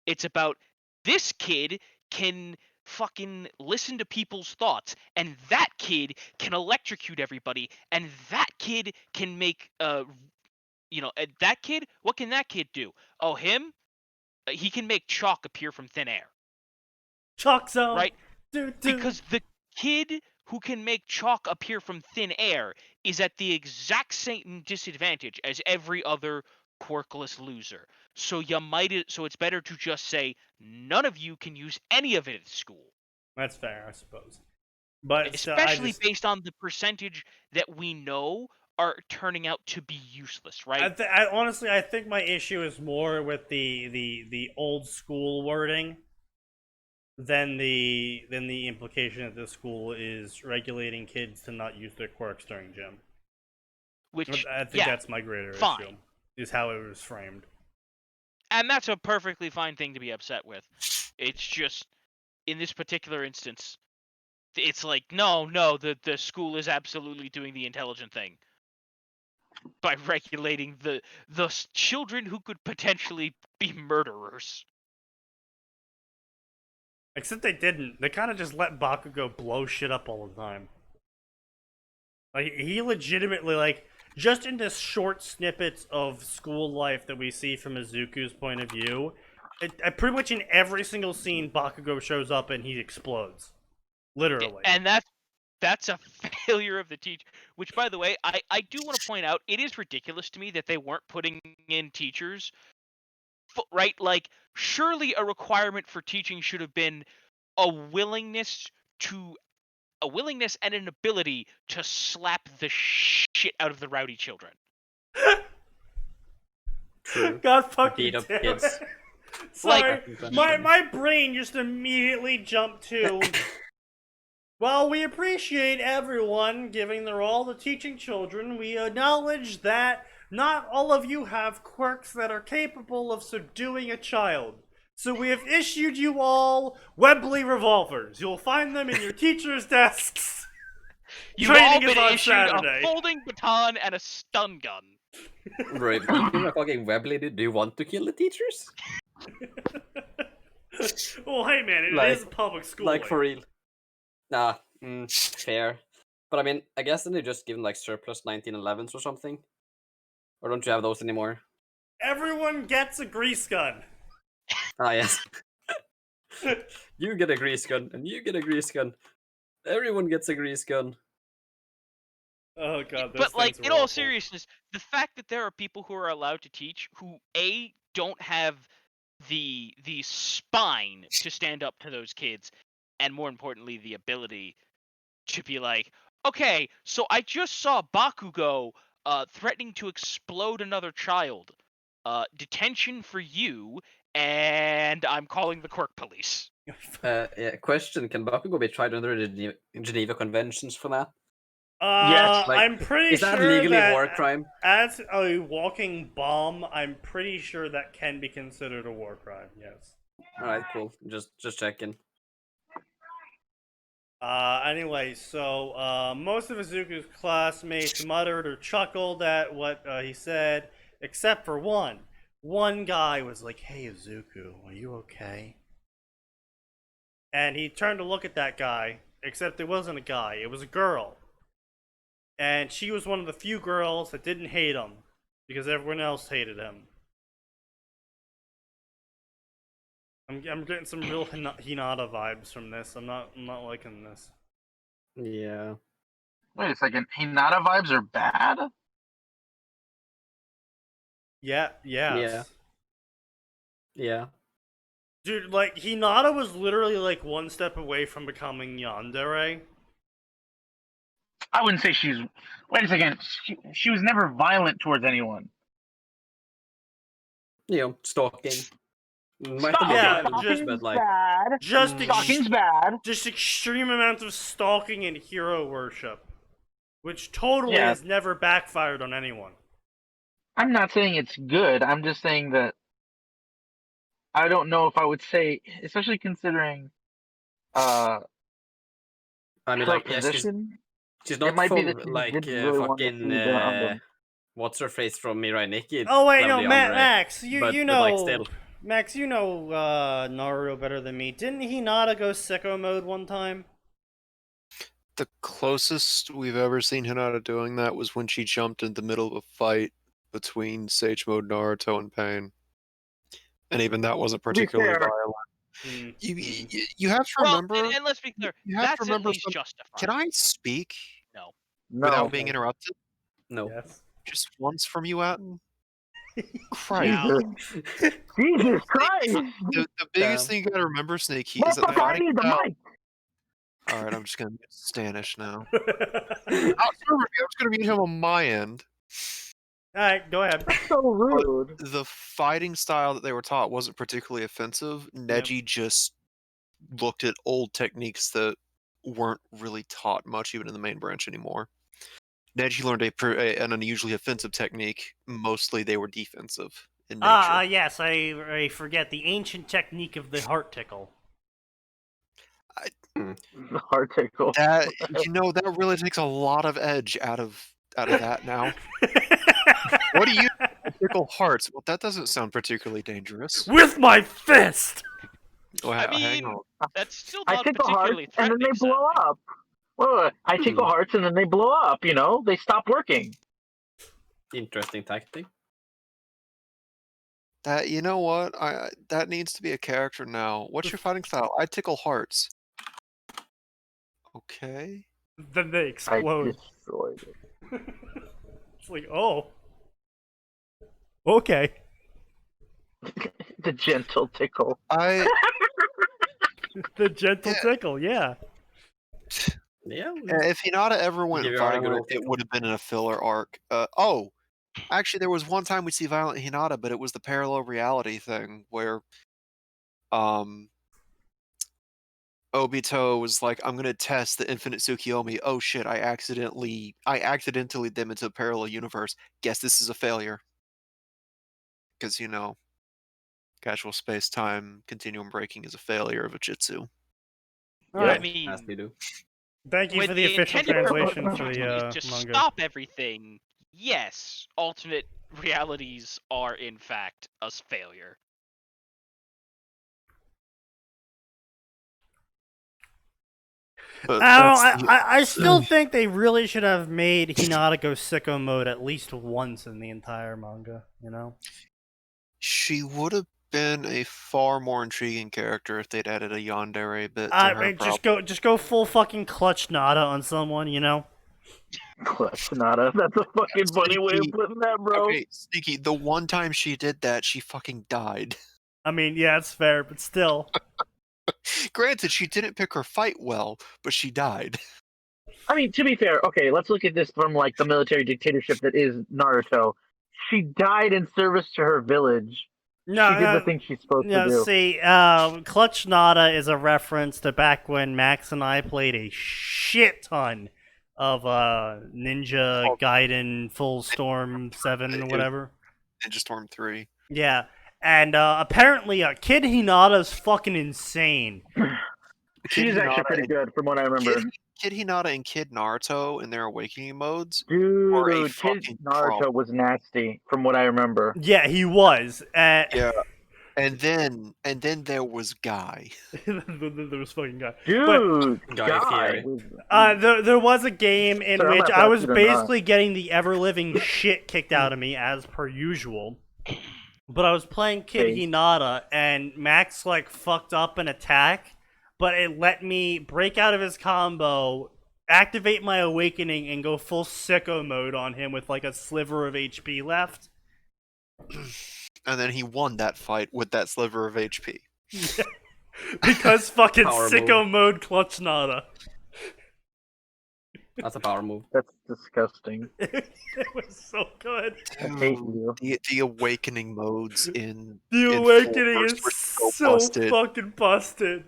It's about this kid can fucking listen to people's thoughts, and that kid can electrocute everybody, and that kid can make that kid, what can that kid do? Oh, him? He can make chalk appear from thin air. Chalk zone! Right? Do. Because the kid who can make chalk appear from thin air is at the exact same disadvantage as every other quirkless loser. So it's better to just say none of you can use any of it at school. That's fair, I suppose. But especially based on the percentage that we know are turning out to be useless, right? Honestly, I think my issue is more with the old school wording than the implication that the school is regulating kids to not use their quirks during gym. Which, I think that's my greater fine. issue, is how it was framed. And that's a perfectly fine thing to be upset with. It's just, in this particular instance, it's like, no, the school is absolutely doing the intelligent thing by regulating the children who could potentially be murderers. Except they didn't. They kind of just let Bakugo blow shit up all the time. Like, he legitimately, like, just in the short snippets of school life that we see from Izuku's point of view, pretty much in every single scene, Bakugo shows up and he explodes. Literally. And that's a failure of the teacher. Which, by the way, I do want to point out, it is ridiculous to me that they weren't putting in teachers, right? Like, surely a requirement for teaching should have been a willingness and an ability to slap the shit out of the rowdy children. True. God fucking Beat up damn kids. it. Sorry, Like- my brain just immediately jumped to... While we appreciate everyone giving their all to teaching children, we acknowledge that not all of you have quirks that are capable of subduing a child. So we have issued you all Webley revolvers. You'll find them in your teachers' desks. You've all Training is been on issued Saturday. a folding baton and a stun gun. Right. Speaking of fucking Webley, do you want to kill the teachers? Well, hey man, it Like- is a public school. Like, for real? Nah, fair. But I mean, I guess then they just give them like surplus 1911s or something. Or don't you have those anymore? Everyone gets a grease gun. Ah, yes. You get a grease gun, and you get a grease gun. Everyone gets a grease gun. Oh god, those But, like, things in were all awful. seriousness, the fact that there are people who are allowed to teach who, A, don't have the spine to stand up to those kids, and more importantly, the ability to be like, okay, so I just saw Bakugo threatening to explode another child. Detention for you, and I'm calling the quirk police. Yeah, question, can Bakugo be tried under the Geneva Conventions for that? Yes. Like, I'm pretty Is that sure legally that a war crime? as a walking bomb, I'm pretty sure that can be considered a war crime. Yes. Alright, cool. Just checking. Anyway, so most of Izuku's classmates muttered or chuckled at what he said, except for one. One guy was like, "Hey Izuku, are you okay?" And he turned to look at that guy, except it wasn't a guy, it was a girl. And she was one of the few girls that didn't hate him, because everyone else hated him. I'm getting some real Hinata vibes from this. I'm not liking this. Yeah. Wait a second. Hinata vibes are bad? Yeah, yes. Yeah. Dude, like, Hinata was literally, like, one step away from becoming yandere. I wouldn't say she's. Wait a second. She was never violent towards anyone. You know, stalking. Might Stop- have been yeah, violent, just- but like, bad. Just, Stalking's bad. just extreme amounts of stalking and hero worship. Which totally Yeah. has never backfired on anyone. I'm not saying it's good. I'm just saying that I don't know if I would say, especially considering I mean, her like, yeah, position. she's It not might be full, that she like, didn't really want to fucking, see the on what's her face from Mirai Nikki? Oh wait, no, level yandere. Max, you but, know, like, still. Max, you know Naruto better than me. Didn't Hinata go sicko mode one time? The closest we've ever seen Hinata doing that was when she jumped in the middle of a fight between Sage Mode Naruto and Pain. And even that wasn't be particularly fair- violent. You have to Well, remember. and let's be clear, you have to that's at remember least some- justified. Can I speak No. without being interrupted? No. Yes. Just once from you, Atin? Christ. Jesus Christ! The biggest Damn. thing you gotta remember, Snakey, What is the that fuck? I fighting need the style, mic. All right, I'm just gonna mute Stanish now. I'm just gonna mute him on my end. Alright, go ahead. So rude. The fighting style that they were taught wasn't particularly offensive. Neji just looked at old techniques that weren't really taught much, even in the main branch anymore. Neji learned an unusually offensive technique. Mostly, they were defensive in nature. Yes, I forget the ancient technique of the heart tickle. Heart tickle. That that really takes a lot of edge out of that now. What do you tickle hearts? Well, that doesn't sound particularly dangerous. With my fist. Well, I hang mean, on. that's still I not tickle hearts, particularly and then threatening. they blow sounding. up. Wait, I tickle hearts, and then they blow up. You know, they stop working. Interesting tactic. That you know what? That needs to be a character now. What's your fighting style? I tickle hearts. Okay. Then they I explode. destroyed it. It's like, oh. Okay. The gentle tickle. I The gentle tickle, yeah. Yeah. if Hinata ever went Give you a hard violent, good old it tickle. would have been in a filler arc. Actually, there was one time we see violent Hinata, but it was the parallel reality thing where, Obito was like, "I'm gonna test the infinite Tsukiyomi." Oh shit! I accidentally them into a parallel universe. Guess this is a failure. Because casual space-time continuum breaking is a failure of a jitsu. Alright. I mean, As they do. Thank you when for the official intended purpose translation of for Jitsu the is to manga. stop everything, yes, alternate realities are in fact a failure. But I still think they really should have made Hinata go sicko mode at least once in the entire manga, you know? she would have been a far more intriguing character if they'd added a yandere bit to her. Just go full fucking clutch Nada on someone, you know? Clutch Nada. That's a fucking funny way of Sneaky. putting that, bro. Okay, Sneaky, the one time she did that, she fucking died. I mean, yeah, it's fair, but still. Granted, she didn't pick her fight well, but she died. I mean, to be fair, okay, let's look at this from like the military dictatorship that is Naruto. She died in service to her village. She did the thing she's supposed to do. See, Clutch Nada is a reference to back when Max and I played a shit ton of Ninja Gaiden Full Storm 7 or whatever. Ninja Storm 3. Yeah, and apparently Kid Hinata's fucking insane. She's actually pretty good from what I remember. Kid Hinata and Kid Naruto in their awakening modes. Dude, Kid Naruto was nasty from what I remember. Yeah, he was. Yeah. And then there was Guy. There was fucking Guy. Dude, Guy there was a game in Sorry, I'm which not I was fasted or basically getting the ever-living shit kicked out of me, as per usual. But I was playing Kid Hinata, and Max, like, fucked up an attack, but it let me break out of his combo, activate my awakening, and go full sicko mode on him with, like, a sliver of HP left. And then he won that fight with that sliver of HP. Yeah. Because fucking Power sicko mode Clutch Nada. That's a power move. That's disgusting. It was so good. I hate you. The awakening modes in The in awakening Full is Force were so busted. fucking busted.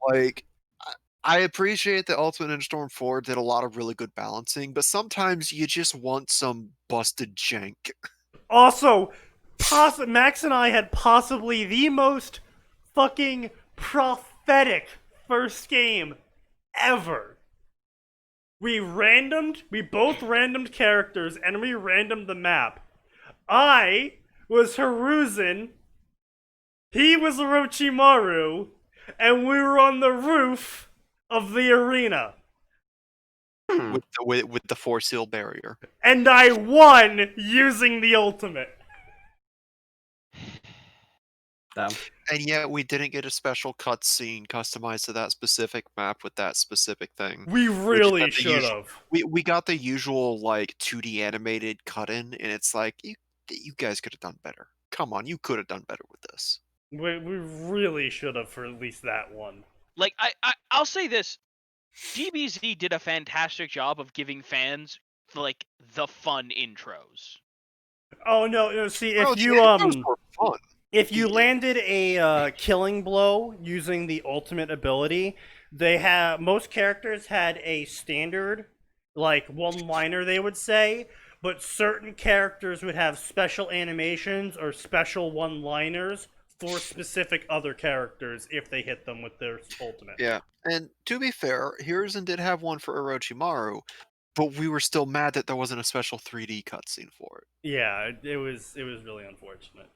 Like, I appreciate that Ultimate Ninja Storm 4 did a lot of really good balancing, but sometimes you just want some busted jank. Also, Max and I had possibly the most fucking prophetic first game ever. We both randomed characters, and we randomed the map. I was Hiruzen, he was Orochimaru, and we were on the roof of the arena. with the 4-seal barrier. And I won using the ultimate. Damn. And yet we didn't get a special cutscene customized to that specific map with that specific thing. We really should have. We got the usual like 2D animated cut-in, and it's like you guys could have done better. Come on, you could have done better with this. We really should have for at least that one. Like I'll say this, DBZ did a fantastic job of giving fans like the fun intros. Oh no! See, Bro, if the you intros were fun. if you landed a killing blow using the ultimate ability, most characters had a standard like one-liner they would say, but certain characters would have special animations or special one-liners for specific other characters if they hit them with their ultimate. Yeah, and to be fair, Hiruzen did have one for Orochimaru, but we were still mad that there wasn't a special 3D cutscene for it. Yeah, it was really unfortunate.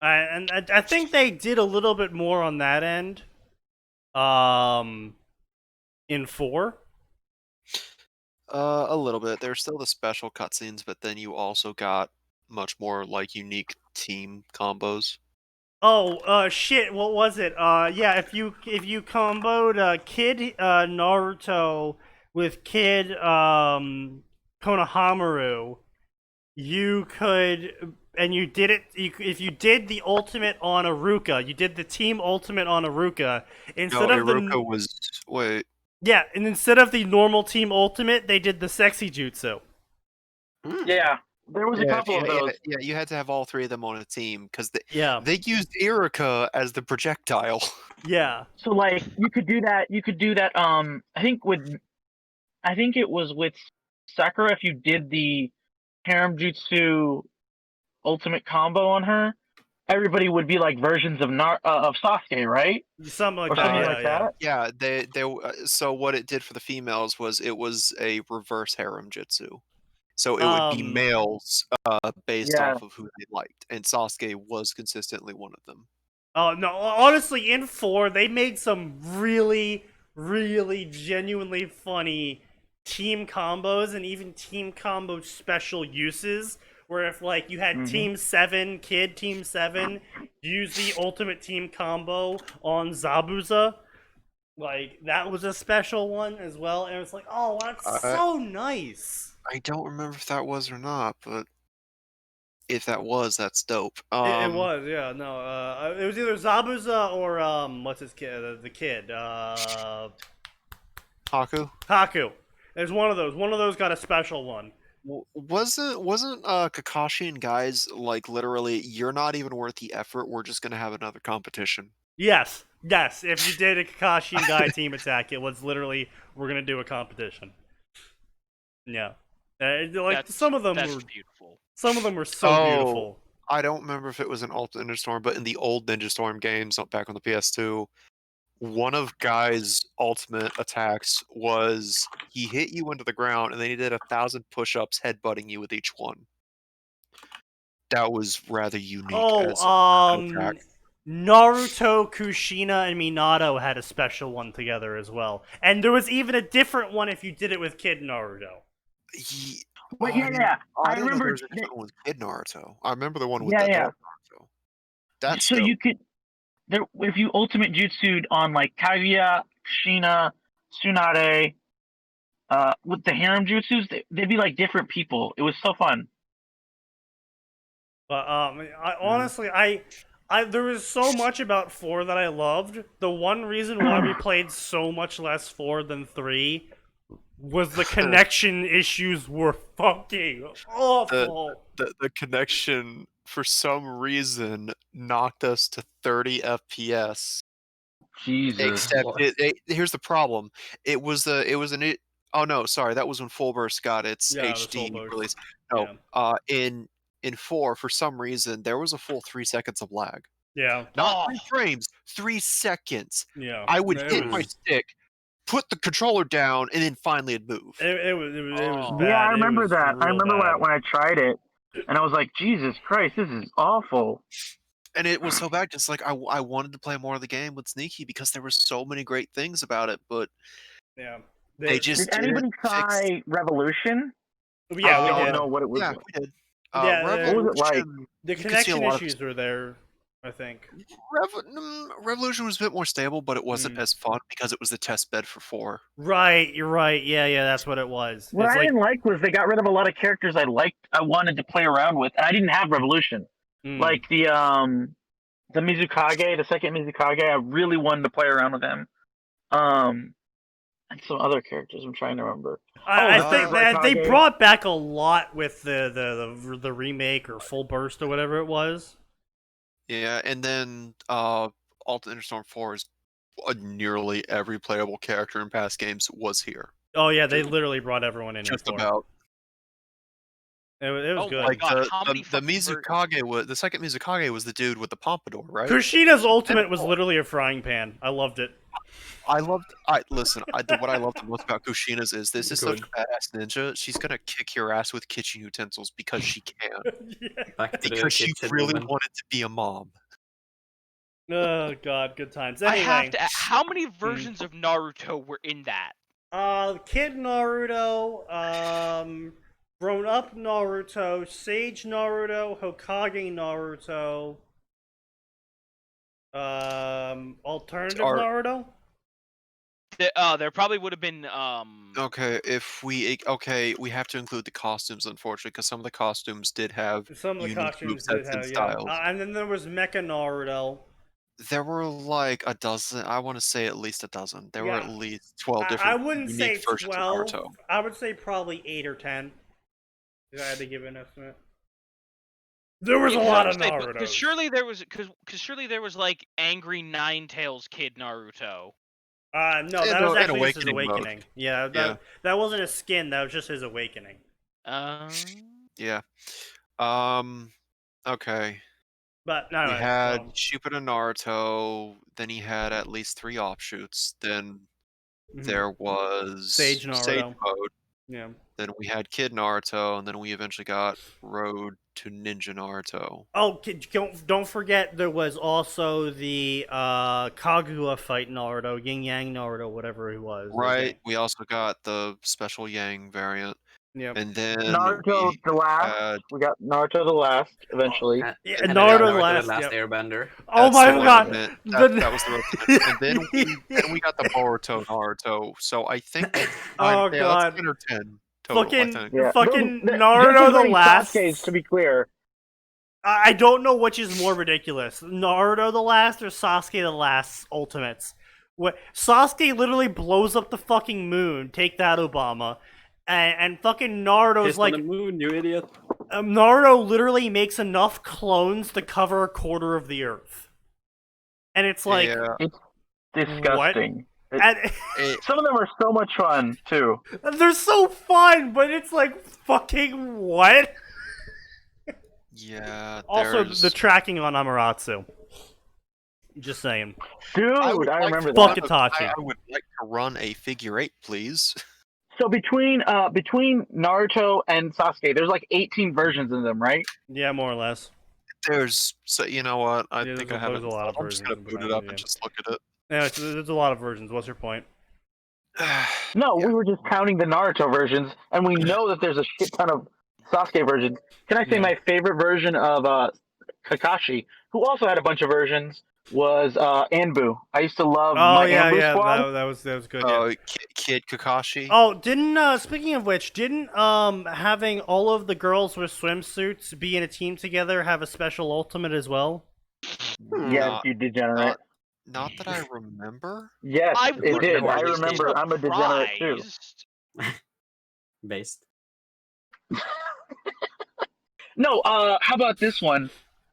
I think they did a little bit more on that end. In 4. A little bit. There's still the special cutscenes, but then you also got much more like unique team combos. Oh, shit, what was it? Yeah, if you comboed Kid Naruto with Kid Konohamaru, you could, and you did it. If you did the ultimate on Iruka, you did the team ultimate on Iruka instead No, of Iruka was wait. yeah, and instead of the normal team ultimate, they did the sexy jutsu. Yeah, there was a couple of those. Yeah, you had to have all 3 of them on a team because Yeah, they used Iruka as the projectile. yeah. So like you could do that. You could do that. I think it was with Sakura. If you did the harem jutsu ultimate combo on her, everybody would be like versions of Sasuke, right? Something like Or that. something Yeah, like yeah. that. Yeah, so what it did for the females was it was a reverse harem jutsu. So it would be males based Yeah. off of who they liked, and Sasuke was consistently one of them. Oh no! Honestly, in 4, they made some really, really genuinely funny team combos and even team combo special uses. Where if like you had Team 7, Team 7 use the ultimate team combo on Zabuza, like that was a special one as well. And it's like, oh, that's so nice. I don't remember if that was or not, but if that was, that's dope. It was, yeah. No, it was either Zabuza or what's his kid? The kid, Haku. Haku. There's one of those. One of those got a special one. Wasn't Kakashi and guys like literally? You're not even worth the effort. We're just gonna have another competition. Yes. If you did a Kakashi and Guy team attack, it was literally we're gonna do a competition. Yeah, some of them were beautiful. Some of them were so beautiful. I don't remember if it was an alt Ninja Storm, but in the old Ninja Storm games back on the PS2, one of Guy's ultimate attacks was he hit you into the ground and then he did 1,000 push-ups headbutting you with each one. That was rather unique. Naruto, Kushina, and Minato had a special one together as well. And there was even a different one if you did it with Kid Naruto. But yeah. I remember there was a different one with Kid Naruto. I remember the one with Yeah. Naruto. That's so dope. you could if you ultimate jutsu'd on like Kaguya, Kushina, Tsunade, with the harem jutsus, they'd be like different people. It was so fun. But honestly, there was so much about 4 that I loved. The one reason why we played so much less 4 than 3 was the connection issues were fucking awful. The connection, for some reason, knocked us to 30 FPS. Jesus. Except here's the problem. Oh no, sorry, that was when Full Burst got its HD release. No, in 4, for some reason, there was a full 3 seconds of lag. Yeah. Not 3 frames, 3 seconds. Yeah. I would hit my stick, put the controller down, and then finally it'd move. It was bad. Yeah, I remember that. I remember bad. when I tried it, and I was like, Jesus Christ, this is awful. And it was so bad, just like I wanted to play more of the game with Sneaky because there were so many great things about it, but yeah, they just did anybody try Revolution? Yeah, I we did. don't know what it was. Yeah, we did. What was it like? The connection issues were there, I think. Revolution was a bit more stable, but it wasn't as fun because it was the test bed for 4. Right, you're right. Yeah, that's what it was. What I didn't like was they got rid of a lot of characters I wanted to play around with, and I didn't have Revolution. Like the Mizukage, the second Mizukage, I really wanted to play around with him. and some other characters. I'm trying to remember. I the think third that they Raikage. brought back a lot with the remake or full burst or whatever it was. Yeah, and then Alternate Storm 4 is nearly every playable character in past games was here. Oh yeah, they literally brought everyone in. Just for. about. It was Oh good. my Like God, how many the fucking Mizukage was the second Mizukage was the dude with the pompadour, right? Kushina's ultimate was literally a frying pan. I loved it. Listen. What I love the most about Kushina's is this is such Good. a badass ninja. She's gonna kick your ass with kitchen utensils because she can. Yeah. Back to the Because she kitchen really woman. wanted to be a mom. Oh god, good times. I Anyway, have to. How many versions of Naruto were in that? Kid Naruto, Grown Up Naruto, Sage Naruto, Hokage Naruto, Alternative Are- Naruto. There probably would have been. Okay, we have to include the costumes, unfortunately, because some of the costumes did have Some of the unique costumes did movesets and have, yeah. styles. And then there was Mecha Naruto. There were like a dozen. I want to say at least a dozen. There were Yeah. at least 12 I different wouldn't unique say versions 12. of Naruto. I would say probably 8 or 10. If I had to give an estimate. There was a lot of Naruto. Because surely there was. Because surely there was like angry Nine Tails Kid Naruto. No, In that was in actually just his Awakening mode. awakening. Yeah, Yeah. that wasn't a skin. That was just his awakening. Yeah. Okay. But no, We had Shippuden Naruto. Then he had at least 3 offshoots. Then there was Sage Naruto. Mode. Yeah. Then we had Kid Naruto, and then we eventually got Road to Ninja Naruto. Oh, don't forget there was also the Kaguya fight Naruto, Yin Yang Naruto, whatever he was. Right. Okay. We also got the special Yang variant. Yeah. And then Naruto the last. We got Naruto the last eventually. Yeah, And Naruto then the last. Airbender. Oh That's my the one god! I meant. The- That was the real And then we got the Boruto Naruto. So I think Oh, yeah, God. that's 10 or 10 total, Fucking- I think. Yeah. Fucking There's Naruto as the many last. Sasuke's, to be clear. I don't know which is more ridiculous, Naruto the last or Sasuke the last ultimates. What Sasuke literally blows up the fucking moon. Take that, Obama. And fucking Naruto's Kissed like on the moon, you idiot. Naruto literally makes enough clones to cover a quarter of the earth, and it's like Yeah. Disgusting. and, Some of them are so much fun too. they're so fun, but it's like fucking what? Yeah. Also, there's- the tracking on Amaterasu. Just saying. Dude, I, would like remember to that. Fuck Itachi. I would like to run a figure 8, please. So between Naruto and Sasuke, there's like 18 versions of them, right? Yeah, more or less. So you know what? I Yeah, think there's I have it. a lot of I'm just gonna versions boot of it up it, and yeah. just look at it. Yeah, there's a lot of versions. What's your point? No, Yeah. we were just counting the Naruto versions, and we know that there's a shit ton of Sasuke versions. Can I say Yeah. my favorite version of Kakashi, who also had a bunch of versions, was Anbu. I used to love my Anbu squad. that was good. Yeah. Oh, Kid Kakashi. Oh, speaking of which, didn't having all of the girls with swimsuits be in a team together have a special ultimate as well? Yes, Not- you degenerate. Not that I remember. Yes, I it wouldn't did. be I remember. I'm a degenerate too. surprised. Based. No, how about this one?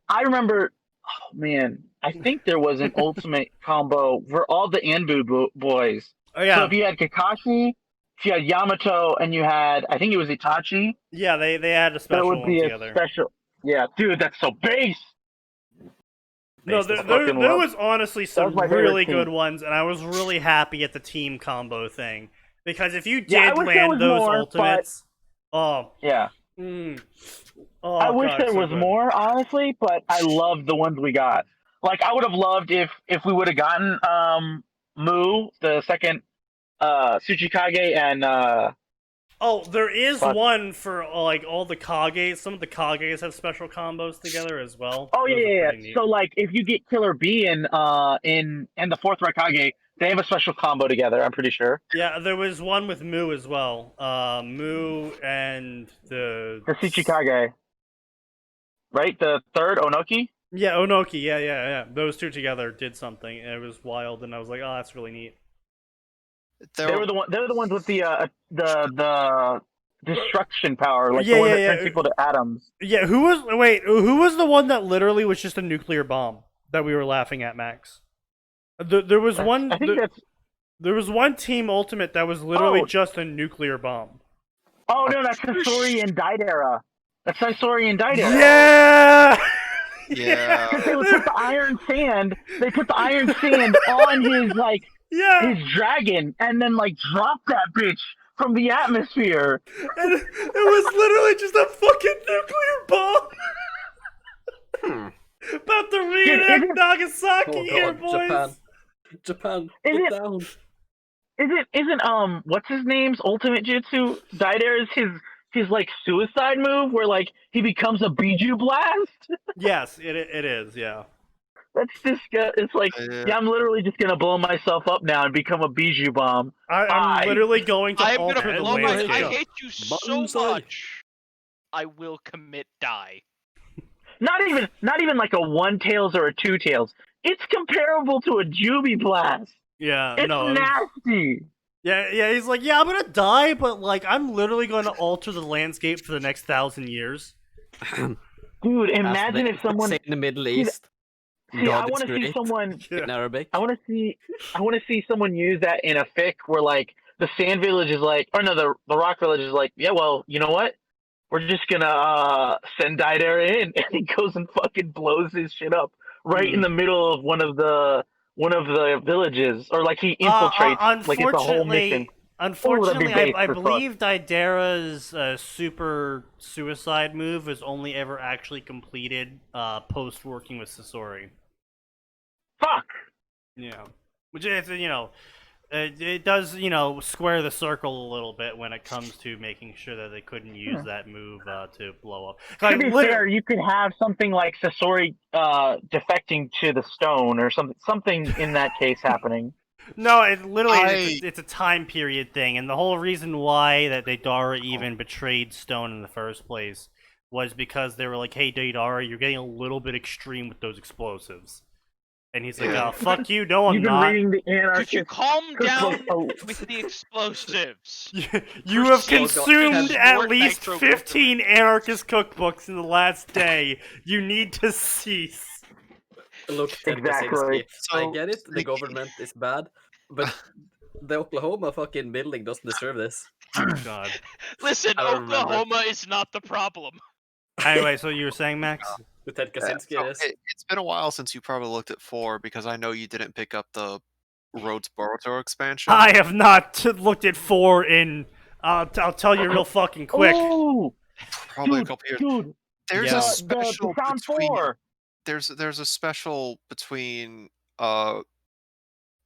I remember. Oh man, I think there was an ultimate combo for all the Anbu boys. Oh yeah, So if you had Kakashi, if you had Yamato, and you had, I think it was Itachi, yeah. They had a that special would one be together. a special. Yeah, dude, that's so base. No, Based as there fucking there love. was honestly some my favorite really team. good ones, and I was really happy at the team combo thing because if you Yeah, I did wish there land was those more, ultimates, oh, Yeah, oh, I wish God, there so was good. more, honestly, but I loved the ones we got. Like, I would have loved if we would have gotten Mu, the second Tsuchikage, and Oh, there is Fuck. one for like all the Kages. Some of the Kages have special combos together as well. oh Those are yeah. pretty neat. So like, if you get Killer B in the fourth Raikage, they have a special combo together. I'm pretty sure. Yeah, there was one with Mu as well. Mu and the Tsuchikage, right? The third Onoki. Yeah, Onoki. Yeah. Those two together did something, and it was wild. And I was like, oh, that's really neat. They were the one. They're the ones with the destruction power, like Yeah, the one yeah, that yeah. turns people to atoms. Yeah, who was the one that literally was just a nuclear bomb that we were laughing at, Max? There was one. I think that's. There was one Team Ultimate that was literally Oh. just a nuclear bomb. Oh no, that's Sasori and Daidara. That's Sasori and Daidara. Yeah. Yeah. Because they would put the iron sand. They put the iron sand on his Yeah. his dragon, and then drop that bitch from the atmosphere. And it was literally just a fucking nuclear bomb. About to reenact Nagasaki here, boys. Japan, Is get it- down. Isn't what's his name's ultimate jutsu? Daidara's his suicide move where he becomes a Biju blast. Yes, it is. Yeah. That's it's I'm literally just gonna blow myself up now and become a Biju bomb. I'm literally going to I'm alter gonna the blow my. I landscape. hate you so Bonsai. much. I will commit die. Not even like a one tails or a two tails. It's comparable to a Juby blast. Yeah. It's No. nasty. Yeah. He's like, yeah, I'm gonna die, but I'm literally gonna alter the landscape for the next 1,000 years. Dude, imagine if someone. in the Middle East. See, I God want is to see great. someone. In Arabic. I want to see someone use that in a fic where the Sand Village is the Rock Village is yeah, well, you know what? We're just gonna send Daidara in, and he goes and fucking blows his shit up right in the middle of one of the villages, or he infiltrates it's a whole mission. Unfortunately, based I for fun. believe Daidara's super suicide move is only ever actually completed post working with Sasori. Fuck. Yeah, which is it does square the circle a little bit when it comes to making sure that they couldn't use that move to blow up. To be fair, you could have something like Sasori defecting to the stone or something in that case happening. No, it literally it's a time period thing, and the whole reason why that Daidara even betrayed Stone in the first place was because they were like, "Hey, Daidara, you're getting a little bit extreme with those explosives," and he's like, "Oh, fuck you, no, I'm You've been not." reading the Could you anarchist. calm down cookbook. with the explosives? You have Proceed. consumed Has at more least nitro 15 anarchist cookbooks in the last day. You need to cease. Look, Ted Exactly. Kaczynski, I get it. The government is bad, but the Oklahoma fucking building doesn't deserve this. God. Listen, I don't remember. Oklahoma is not the problem. Anyway, so you were saying, Max? With Ted Kaczynski, So it is. it's been a while since you probably looked at 4 because I know you didn't pick up the Rhodes Boruto expansion. I have not looked at 4 in. I'll tell you real fucking quick. Oh, Probably dude, a couple years. dude, There's Yeah. a the special Sound between 4. there's a special between the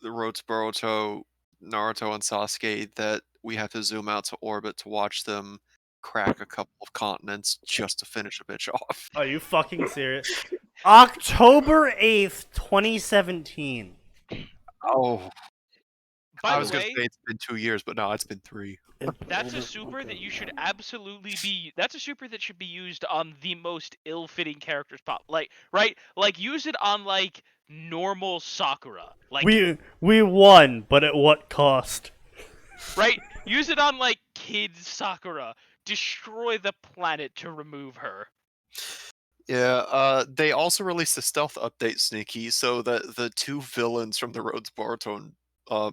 Rhodes Boruto, Naruto, and Sasuke that we have to zoom out to orbit to watch them crack a couple of continents just to finish a bitch off. Are you fucking serious? October 8th, 2017. Oh, By I was the gonna way, say it's been 2 years, but no, it's been 3. that's a super that you should absolutely be. That's a super that should be used on the most ill-fitting characters pop. Right? Use it on normal Sakura. We won, but at what cost? Right? Use it on kid Sakura. Destroy the planet to remove her. Yeah, they also released a stealth update, Sneaky, so that the 2 villains from the Rhodes Boruto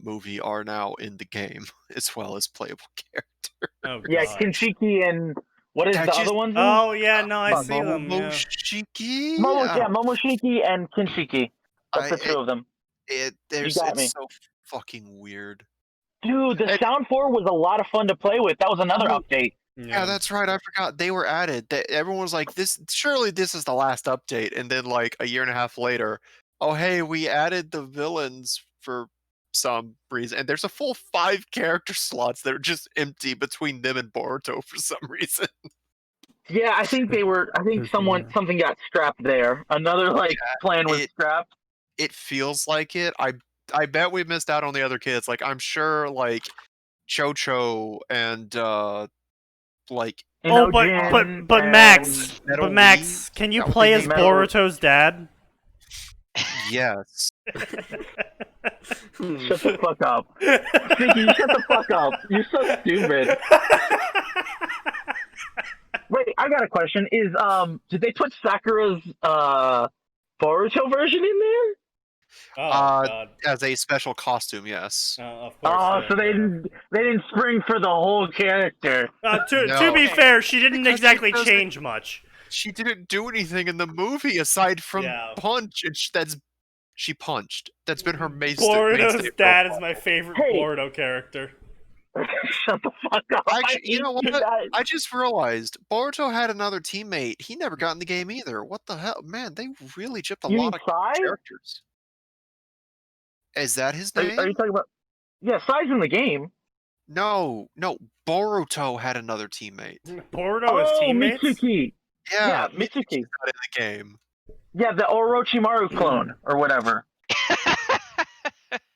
movie are now in the game, as well as playable characters. Oh, Yeah, God. Kinshiki and what is That the just- other one's name? Oh, yeah, no, I see them. Yeah. Momoshiki? Momoshiki and Kinshiki. That's the 2 of them. It's got me. so fucking weird. Dude, the Sound 4 was a lot of fun to play with. That was another update. Yeah, that's right. I forgot they were added. Everyone was like, "This surely this is the last update," and then a year and a half later, oh hey, we added the villains for some reason, and there's a full 5 character slots that are just empty between them and Boruto for some reason. Yeah, I think they were. I think something got scrapped there. Another plan was scrapped. It feels like it. I bet we missed out on the other kids. I'm sure Chocho and Oh, but Max, can you That would play be as Metal- Boruto's dad? yes. Shut the fuck up. Sneaky, shut the fuck up. You're so stupid. Wait, I got a question. Did they put Sakura's Boruto version in there? Oh god. As a special costume, yes. Of course. Oh, yeah, so they yeah. didn't spring for the whole character. To No. be fair, she didn't Because exactly it doesn't- change much. She didn't do anything in the movie aside from Yeah. punch, and she punched. That's been her mainstay. Boruto's dad is my favorite Hey. Boruto character. Shut the fuck up. Actually, you know what? Guys. I just realized Boruto had another teammate. He never got in the game either. What the hell, man? They really chipped a You lot mean of Sai? characters. Is that his Are name? you talking about? Yeah, Sai's in the game. No. Boruto had another teammate. Boruto is teammates? Mitsuki. Yeah, Mitsuki's Mitsuki. not in the game. Yeah, the Orochimaru clone or whatever.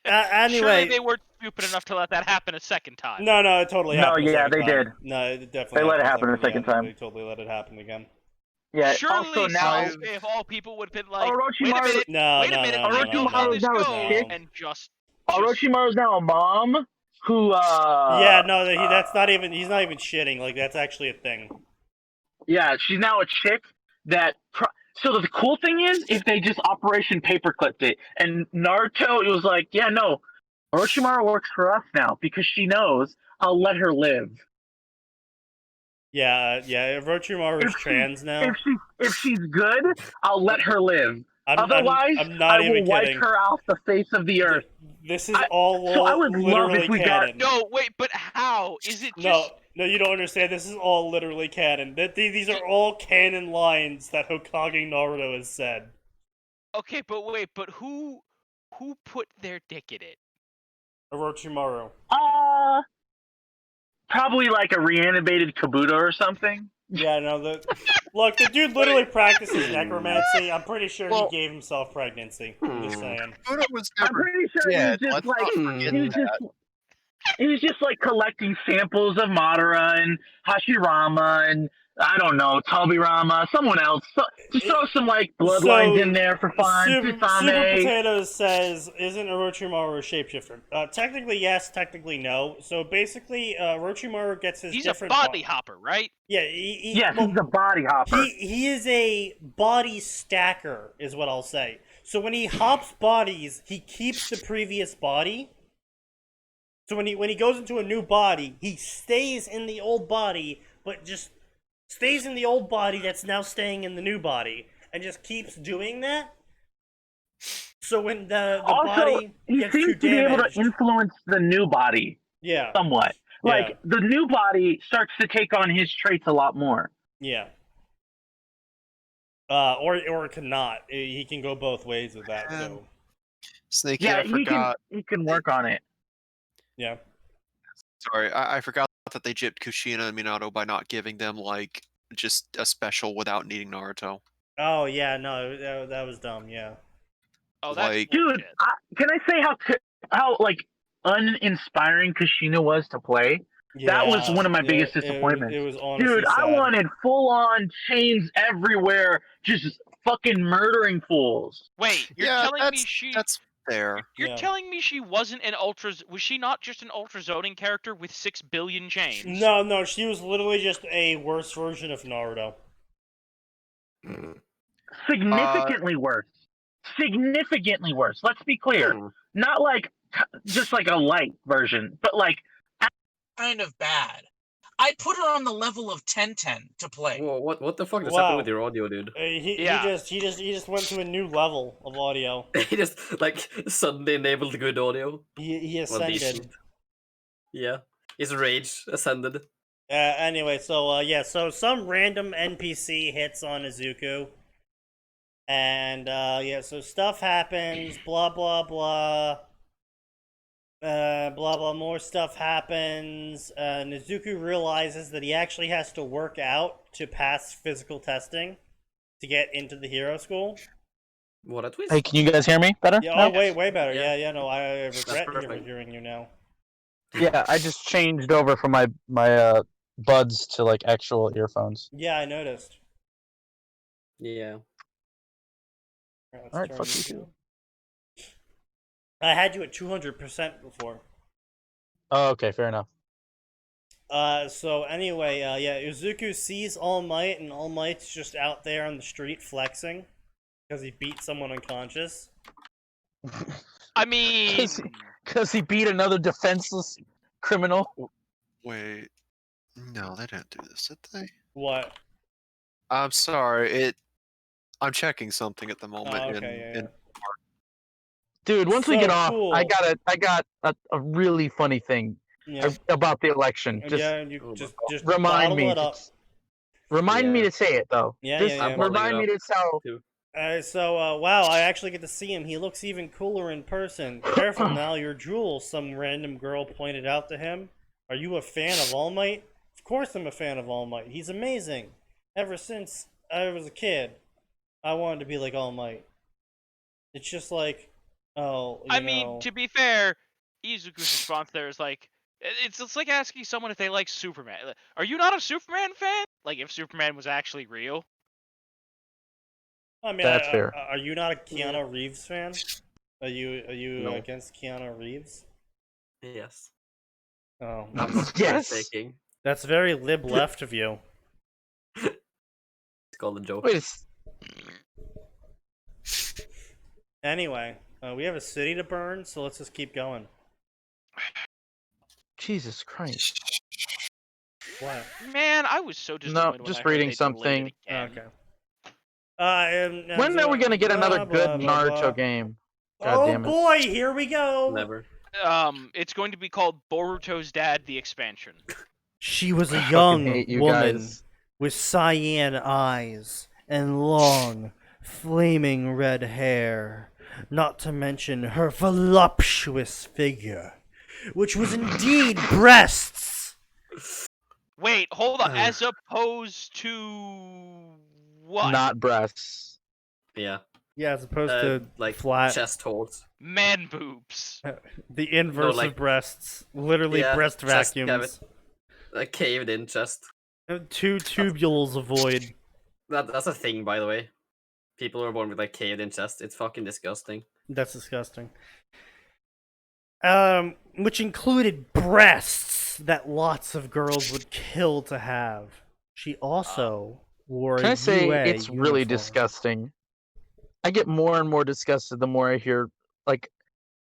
Anyway. Surely they weren't stupid enough to let that happen a second time. No, it totally No, happened. a yeah, second they time. did. No, it definitely. They let it happened happen a second time. They totally let it happen again. Yeah. Surely also now, Sasuke, of all people, would have been like, Orochimaru. wait a minute, No, wait no, a minute, no, let me no, know how no, this no, goes, no. and just Orochimaru's now a mom who. Yeah, no, that's not even. He's not even shitting. Like that's actually a thing. Yeah, she's now a chick that. So the cool thing is, if they just Operation Paperclipped it, and Naruto, it was like, yeah, no, Orochimaru works for us now because she knows I'll let her live. Yeah. Orochimaru's If she- trans now. If she's good, I'll let her live. Otherwise, I'm not I will even wipe kidding. her off the face of the earth. This is I would love literally if we got- canon. no, wait, but how is it? Just No, you don't understand. This is all literally canon. These are all canon lines that Hokage Naruto has said. okay, but wait, but who put their dick in it? Orochimaru. Probably like a reanimated Kabuto or something. Yeah, no, look, the dude literally practices necromancy. I'm pretty sure Well- he gave himself pregnancy. I'm just saying. Buddha was I'm never pretty sure dead. he was Let's just like not forget he was that. he was just like collecting samples of Madara and Hashirama and I don't know, Tobirama, someone else. So, just throw some like bloodlines in there for fun. Super Susame. Potatoes says, isn't Orochimaru a shapeshifter? Technically yes, technically no. So basically, Orochimaru gets his He's a different body hopper, right? Yeah, Yes, he's a body hopper. He is a body stacker, is what I'll say. So when he hops bodies, he keeps the previous body. So when he goes into a new body, he stays in the old body, but just stays in the old body that's now staying in the new body, and just keeps doing that. So when the also, body he gets too seems to be able to damaged, influence the new body yeah, somewhat. Like the new body starts to take on his traits a lot more. yeah. Or it cannot. He can go both ways with that. So Snaky, Yeah, I forgot. he can work on it. yeah. Sorry, I forgot that they gypped Kushina and Minato by not giving them like just a special without needing Naruto. Oh yeah, no, that was dumb. Yeah. Oh, that's Like- Dude, bullshit. can I say how like uninspiring Kushina was to play? That was one of my biggest disappointments. It was honestly Dude, I sad. wanted full on chains everywhere, just fucking murdering fools. Wait, you're Yeah, telling me that's fair. You're Yeah. telling me she wasn't an ultra? Was she not just an ultra zoning character with 6 billion chains? No, she was literally just a worse version of Naruto. Significantly worse. Significantly worse. Let's be clear. Not like just like a light version, but like kind of bad. I'd put her on the level of 1010 to play. Whoa, what the fuck just Wow. happened with your audio, dude? He Yeah. just went to a new level of audio. He just like suddenly enabled good audio. He Well, ascended. decent. Yeah, his rage ascended. Anyway, so some random NPC hits on Izuku, and so stuff happens. Blah blah blah. Blah blah. More stuff happens. Izuku realizes that he actually has to work out to pass physical testing to get into the hero school. What a twist! Hey, can you guys hear me better? Yeah, now? way better. Yeah. Yeah, no, I regret perfect. hearing you now. Yeah, I just changed over from my buds to like actual earphones. Yeah, I noticed. Yeah. Let's All right, turn fuck you this too. on. I had you at 200% before. Oh, okay, fair enough. So anyway, yeah, Izuku sees All Might, and All Might's just out there on the street flexing because he beat someone unconscious. I mean, Because he beat another defenseless criminal. Wait, no, they didn't do this, did they? What? I'm sorry. I'm checking something at the moment. Oh, okay, yeah. Dude, once we So get off, cool. I got a really funny thing Yeah, about the election. Just yeah, you just remind bottle me. it up. Remind me Yeah. to say it though. Yeah, Just yeah, yeah. remind me to tell. So, wow, I actually get to see him. He looks even cooler in person. Careful now, you're Jewel, some random girl pointed out to him. Are you a fan of All Might? Of course I'm a fan of All Might. He's amazing. Ever since I was a kid, I wanted to be like All Might. It's just like, oh, I mean, to be fair, Izuku's response there is like, it's like asking someone if they like Superman. Like, are you not a Superman fan? Like, if Superman was actually real. I mean, That's fair. Are you not a Keanu Reeves fan? Are you No. against Keanu Reeves? Yes. Oh, Yes. Taking. that's very lib left of you. It's called a joke. Wait, Anyway, we have a city to burn, so let's just keep going. Jesus Christ. What? Man, I was so disappointed. when just I heard reading they delayed something. it again. Okay. And When are we gonna get another good blah, Naruto blah. game? God Oh damn it. boy, here we go. Never. It's going to be called Boruto's Dad: The Expansion. She was a I young hate you woman guys. with cyan eyes and long, flaming red hair, not to mention her voluptuous figure, which was indeed breasts. Wait, hold on. As opposed to what? Not breasts. Yeah. Yeah, as opposed to like flat, chest holes. Man boobs. the inverse like- of breasts, literally Yeah, breast chest vacuums. A caved in chest. Two tubules of void. That's a thing, by the way. People who are born with like caved in chest. It's fucking disgusting. That's disgusting. Which included breasts that lots of girls would kill to have. She also wore Can a I say UA it's really uniform. disgusting? I get more and more disgusted the more I hear like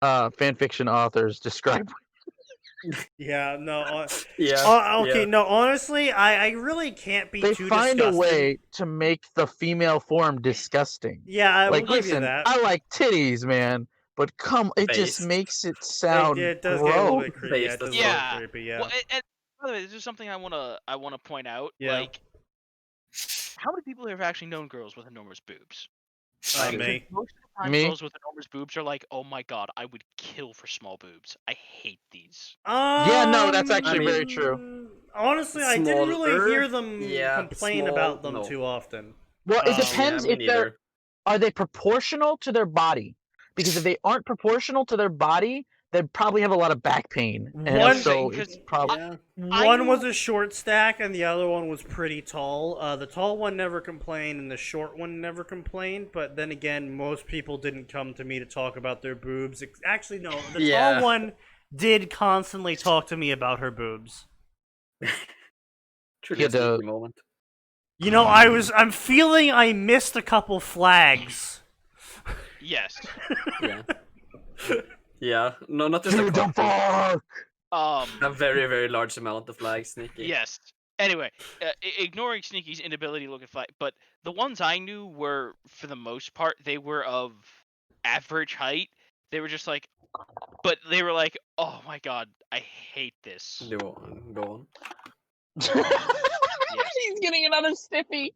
fanfiction authors describe. Yeah, no. Yeah. Okay, yeah. no, honestly, I really can't be They too find disgusted. a way to make the female form disgusting. Yeah, I Like, will give you listen, that. I like titties, man, but it just Face. makes it sound It does get a little gross. bit creepy. Yeah, it does Face get a Yeah. little creepy, yeah. Well, and by the way, this is something I wanna point out. Yeah. Like, how many people have actually known girls with enormous boobs? Me. Most of the time, Me? girls with enormous boobs are like, "Oh my god, I would kill for small boobs. I hate these." Yeah, no, that's actually I mean- very true. Honestly, I didn't really Smaller, hear them yeah, complain small, about them no. too often. Well, it Um, depends yeah, me if they're neither. are they proportional to their body? Because if they aren't proportional to their body, they'd probably have a lot of back pain. And One so thing, it's probably Yeah. One was a short stack, and the other one was pretty tall. The tall one never complained, and the short one never complained. But then again, most people didn't come to me to talk about their boobs. Actually, no, the Yeah. tall one did constantly talk to me about her boobs. Truly Yeah, a sneaky the- moment. You know, I'm feeling I missed a couple flags. Yes. Yeah. Yeah. No, not just a Dude, don't couple. fuck! A very, very large amount of flags, Sneaky. Yes. Anyway, ignoring Sneaky's inability to look at flag, but the ones I knew were, for the most part, they were of average height. They were just like, but they were like, "Oh my god, I hate this." Go on. Go on. He's getting another stiffy.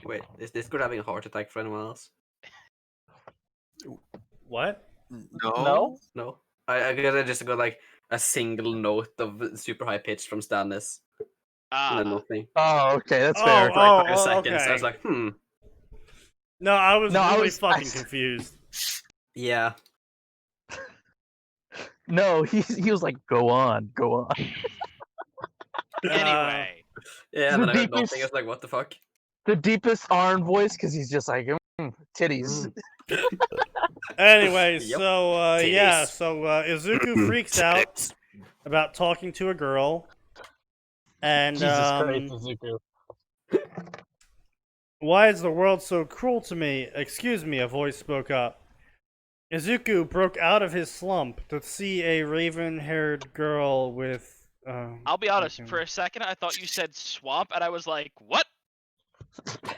Wait, is this good having a heart attack for anyone else? What? No. No. I guess I just got like a single note of super high pitch from Stannis. And then nothing. Oh, okay, that's Oh, fair. For like 5 oh, seconds. okay. I was like, No, I was No, I really was- fucking confused. yeah. No, he was like, go on. Anyway, Yeah, and The then I heard deepest- nothing. I was like, what the fuck? The deepest Arn voice, because he's just like, titties. Anyway, Yep. so yeah, Titties. so Izuku freaks out about talking to a girl, and Jesus Christ, Izuku. why is the world so cruel to me? Excuse me, a voice spoke up. Izuku broke out of his slump to see a raven-haired girl with. I'll be honest. fucking- For a second, I thought you said swamp, and I was like, "What?"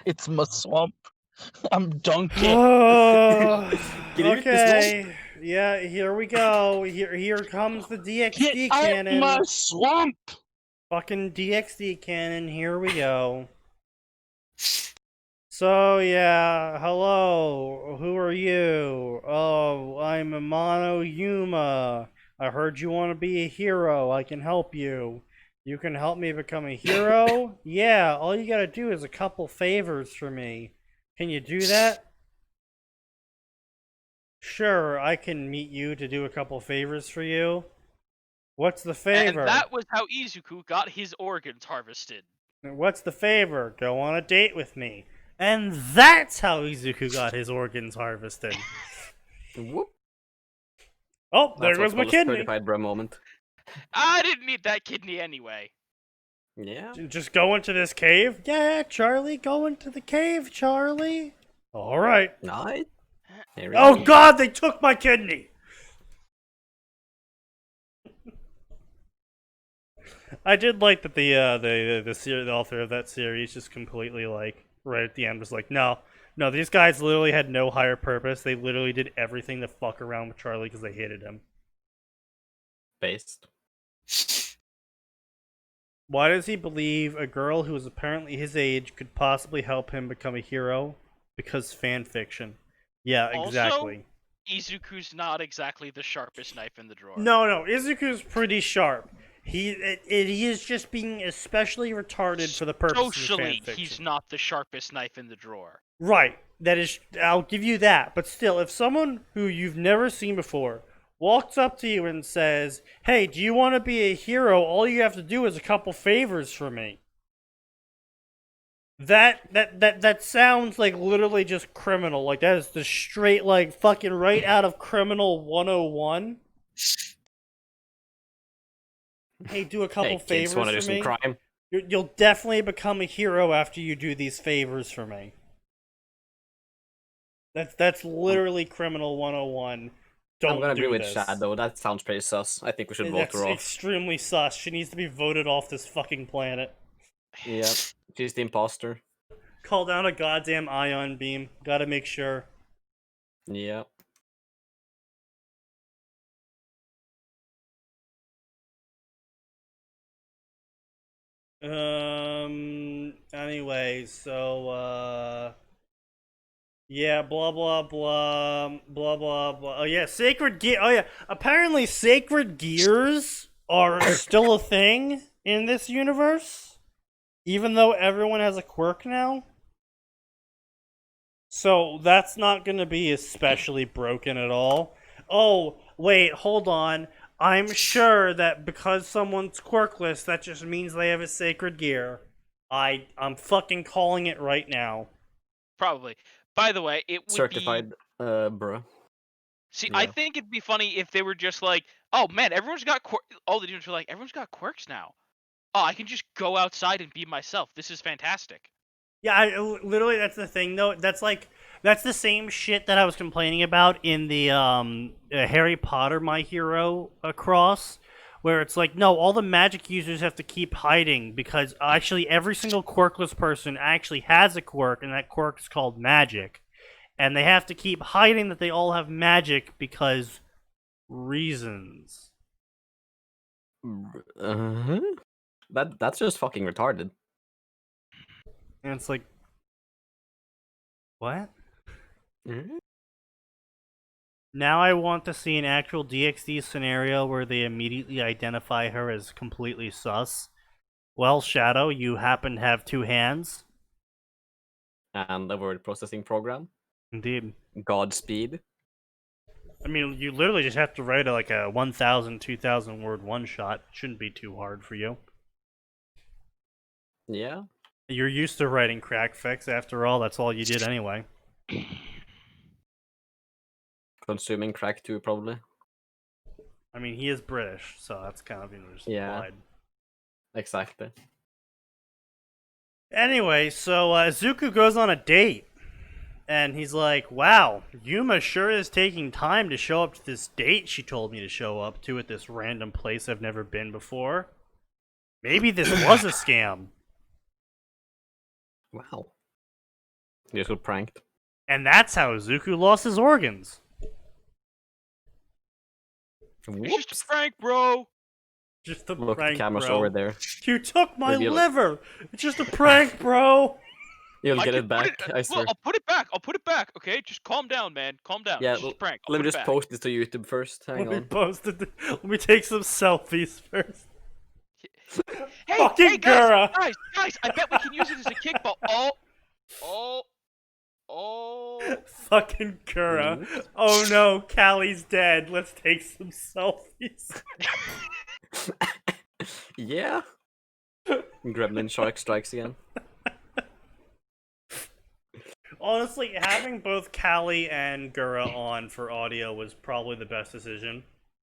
It's my swamp. I'm donkey. Can you eat this Okay, yeah, here we go. Here comes the DXD Get out cannon. my swamp! Fucking DXD cannon, here we go. So, yeah, hello, who are you? Oh, I'm Amano Yuma. I heard you want to be a hero, I can help you. You can help me become a hero? Yeah, all you gotta do is a couple favors for me. Can you do that? Sure, I can meet you to do a couple favors for you. What's the favor? And that was how Izuku got his organs harvested. What's the favor? Go on a date with me. And that's how Izuku got his organs harvested. Whoop. Oh, there That's goes what's my called a kidney. certified bro moment. I didn't need that kidney anyway. Yeah. Just go into this cave? Yeah, Charlie, go into the cave, Charlie. All right. Nice. Here we Oh go. God, they took my kidney. I did like that the author of that series just completely like right at the end was like, no, these guys literally had no higher purpose. They literally did everything to fuck around with Charlie because they hated him. Based. Why does he believe a girl who is apparently his age could possibly help him become a hero? Because fan fiction. Yeah, Also, exactly. Izuku's not exactly the sharpest knife in the drawer. No, Izuku's pretty sharp. He is just being especially retarded for the purpose of Socially, fan fiction. he's not the sharpest knife in the drawer. Right. That is, I'll give you that. But still, if someone who you've never seen before walks up to you and says, "Hey, do you want to be a hero? All you have to do is a couple favors for me." That sounds like literally just criminal. Like that is the straight like fucking right out of Criminal 101. Hey, do a couple Hey, kids favors want to do for some me. crime? You'll definitely become a hero after you do these favors for me. That's literally Criminal 101. Don't I'm gonna agree do with this. Shadow. That sounds pretty sus. I think we should vote That's her off. extremely sus. She needs to be voted off this fucking planet. Yep. She's the imposter. Call down a goddamn ion beam. Gotta make sure. Yep. Anyway, so yeah, blah blah blah blah blah blah. Oh yeah, sacred gear. Oh yeah, apparently sacred gears are still a thing in this universe, even though everyone has a quirk now. So that's not going to be especially broken at all. Oh wait, hold on. I'm sure that because someone's quirkless, that just means they have a sacred gear. I'm fucking calling it right now. Probably. By the way, it would Certified, bro. See, I Yeah. think it'd be funny if they were just like, "Oh man, everyone's got all the dudes were like, everyone's got quirks now. Oh, I can just go outside and be myself. This is fantastic." Yeah, literally, that's the thing, though. That's the same shit that I was complaining about in the Harry Potter My Hero cross, where it's like, no, all the magic users have to keep hiding because actually every single quirkless person actually has a quirk, and that quirk is called magic, and they have to keep hiding that they all have magic because reasons. Uh-huh. That's just fucking retarded. And it's like, what? Mhm. Now I want to see an actual DXD scenario where they immediately identify her as completely sus. Well, Shadow, you happen to have two hands. And a word processing program. Indeed. Godspeed. I mean, you literally just have to write like a 1,000, 2,000 word one-shot. Shouldn't be too hard for you. Yeah. You're used to writing crack fics, after all. That's all you did anyway. consuming crack too, probably. I mean, he is British, so that's kind of just Yeah. implied. Exactly. Anyway, so Zuko goes on a date. And he's like, wow, Yuma sure is taking time to show up to this date she told me to show up to at this random place I've never been before. Maybe this was a scam. Wow. He just got pranked. And that's how Zuko lost his organs. It's just a prank, bro. Just a Look, prank, the camera's bro. over there. You took my Reveal it. liver. It's just a prank, bro. You'll I get can it back, put I swear. Well, I'll put it back. I'll put it back. Okay, just calm down, man. Calm down. Yeah, It's just a prank. I'll Let me put it just back. post this to YouTube first. Hang Let me on. post it. Let me take some selfies first. Hey, Fucking hey, guys, Gura. guys! I bet we can use it as a kickball. Oh. Fucking Kura. Oh no, Callie's dead. Let's take some selfies. Yeah. Gremlin shark strikes again. Honestly, having both Callie and Gura on for audio was probably the best decision.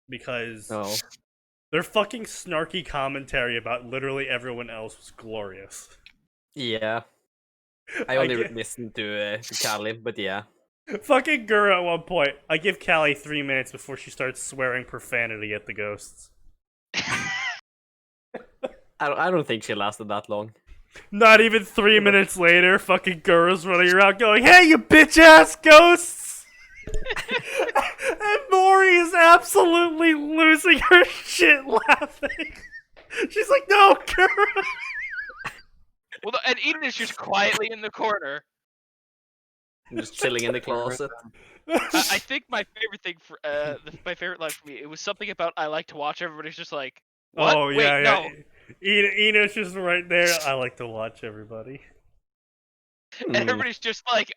Because Oh. their fucking snarky commentary about literally everyone else was glorious. Yeah. I I only get- listened to Kali, but yeah. Fucking Gura at one point. I give Callie 3 minutes before she starts swearing profanity at the ghosts. I don't think she lasted that long. Not even 3 minutes later, fucking Gura's running around going, "Hey, you bitch ass ghosts!" And Mori is absolutely losing her shit laughing. She's like, "No, Gura!" Well, and Eden is just quietly in the corner. I'm just chilling in the closet. I think my favorite thing for my favorite line for me, it was something about I like to watch. Everybody's just like, what? Oh, Wait, yeah, no. yeah. Ina's just right there. I like to watch everybody. And everybody's just like,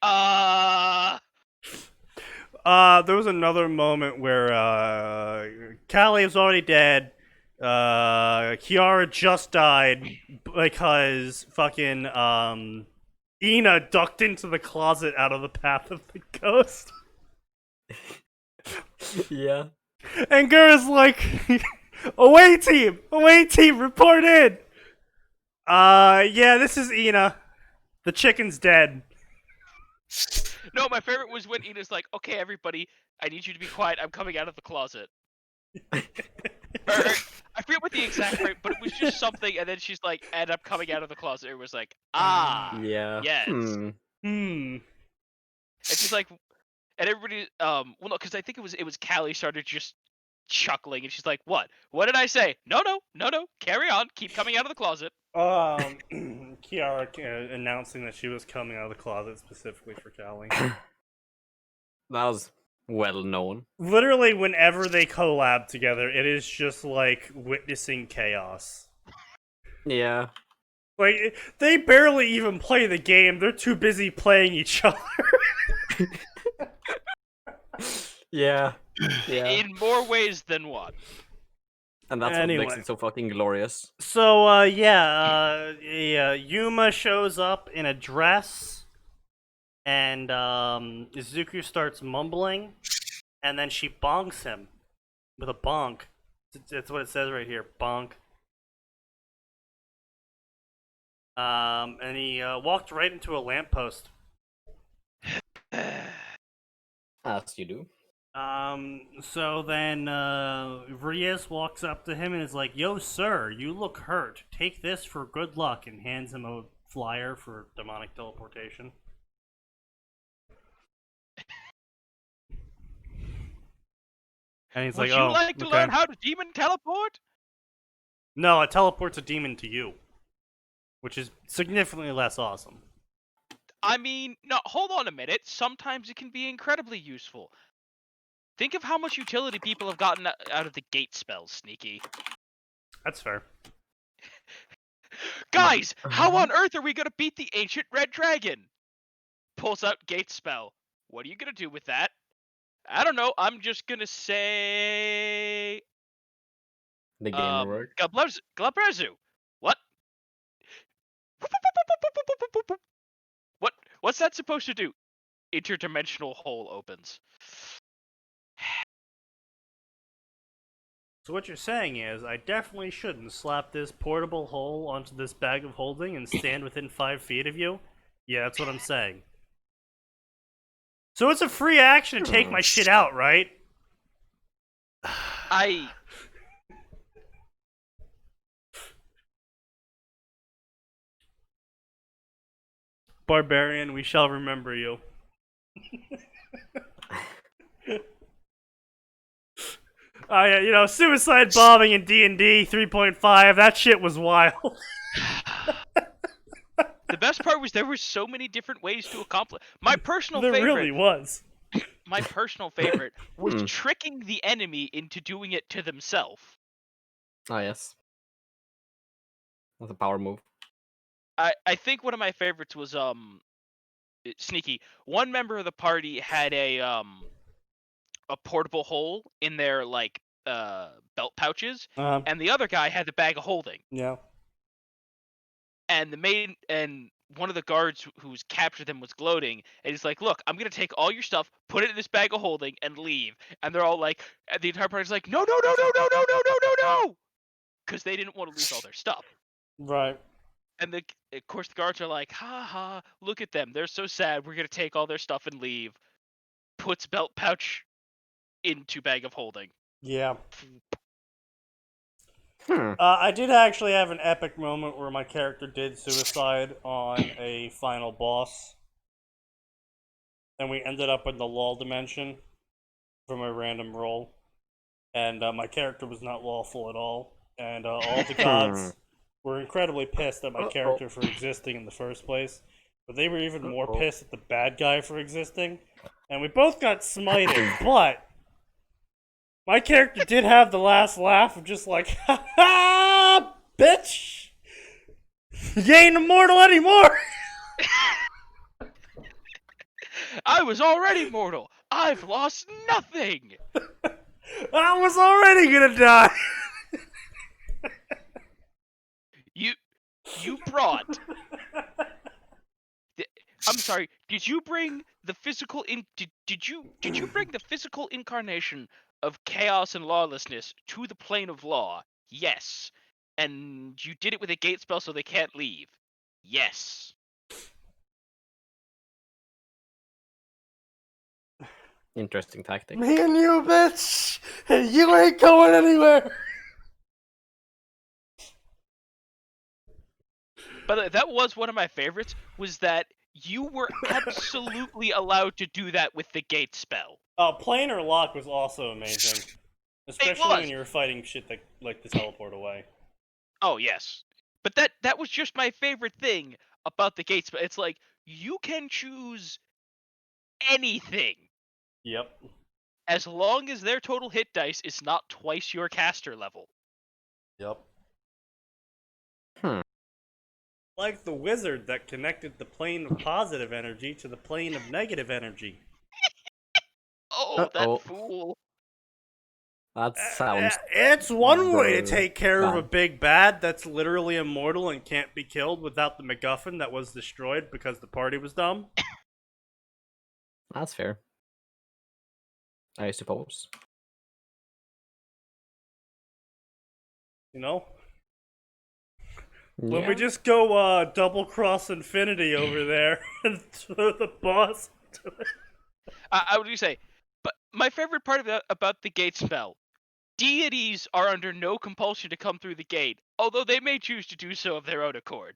There was another moment where Callie was already dead. Kiara just died because fucking Ina ducked into the closet out of the path of the ghost. Yeah. And Gura's like, away team, report in. Yeah, this is Ina. The chicken's dead. No, my favorite was when Ina's like, okay, everybody, I need you to be quiet. I'm coming out of the closet. Or, I forget what the exact right, but it was just something, and then she's like, and I'm coming out of the closet. It was like, Yeah. yes. Hmm. And she's like, and everybody, well, no, because I think it was Callie started just chuckling, and she's like, what? What did I say? No, carry on. Keep coming out of the closet. Kiara announcing that she was coming out of the closet specifically for Callie. That was well known. Literally, whenever they collab together, it is just like witnessing chaos. Yeah. Like, they barely even play the game, they're too busy playing each other. Yeah. Yeah. In more ways than one. And that's Anyway. what makes it so fucking glorious. So, Yuma shows up in a dress, and Izuku starts mumbling, and then she bonks him with a bonk. That's what it says right here, bonk. And he walked right into a lamppost. As you do. So then Rias walks up to him and is like, "Yo, sir, you look hurt. Take this for good luck," and hands him a flyer for demonic teleportation. And he's Would like, you "Oh, like to okay." learn how to demon teleport? No, it teleports a demon to you, which is significantly less awesome. I mean, no, hold on a minute. Sometimes it can be incredibly useful. Think of how much utility people have gotten out of the gate spells, Sneaky. That's fair. Guys, how on earth are we gonna beat the ancient red dragon? Pulls out gate spell. What are you gonna do with that? I don't know. I'm just gonna say The gamer word. Glabrezu. What? What's that supposed to do? Interdimensional hole opens. So what you're saying is, I definitely shouldn't slap this portable hole onto this bag of holding and stand within 5 feet of you? Yeah, that's what I'm saying. So it's a free action to take my shit out, right? Barbarian, we shall remember you. Oh yeah, you know, suicide bombing in D&D 3.5, that shit was wild. The best part was there were so many different ways to accomplish. My personal There favorite. really was. My personal favorite was tricking the enemy into doing it to themselves. Ah, yes. That's a power move. I think one of my favorites was Sneaky. One member of the party had a portable hole in their like belt pouches, and the other guy had the bag of holding. Yeah. And one of the guards who's captured them was gloating, and he's like, "Look, I'm gonna take all your stuff, put it in this bag of holding, and leave." And they're all like, and the entire party's like, "No, no, no, no, no, no, no, no, no, no," because they didn't want to lose all their stuff. Right. And of course the guards are like, "Ha ha, look at them, they're so sad. We're gonna take all their stuff and leave." Puts belt pouch into bag of holding. Yeah. I did actually have an epic moment where my character did suicide on a final boss. And we ended up in the law dimension from a random roll. And my character was not lawful at all. And all the gods were incredibly pissed at my character for existing in the first place. But they were even more pissed at the bad guy for existing. And we both got smited, but my character did have the last laugh of just like, ha ha, bitch! You ain't immortal anymore! I was already mortal. I've lost nothing. I was already gonna die. You brought. I'm sorry. Did you bring the physical Did you bring the physical incarnation of chaos and lawlessness to the plane of law? Yes. And you did it with a gate spell so they can't leave. Yes. Interesting tactic. Me and you, bitch! And you ain't going anywhere! But that was one of my favorites, was that you were absolutely allowed to do that with the gate spell. Planar lock was also amazing. Especially when you were fighting shit that, like the teleport away. Oh, yes. But that was just my favorite thing about the gate spell. It's like, you can choose anything. Yep. As long as their total hit dice is not twice your caster level. Yep. Like the wizard that connected the plane of positive energy to the plane of negative energy. Oh, that fool. That sounds. It's one way to very take care of a bad. big bad that's literally immortal and can't be killed without the MacGuffin that was destroyed because the party was dumb. That's fair. I suppose. You know? When we just go double cross infinity over there and throw the boss to it. I would say, but my favorite part about the gate spell, deities are under no compulsion to come through the gate, although they may choose to do so of their own accord.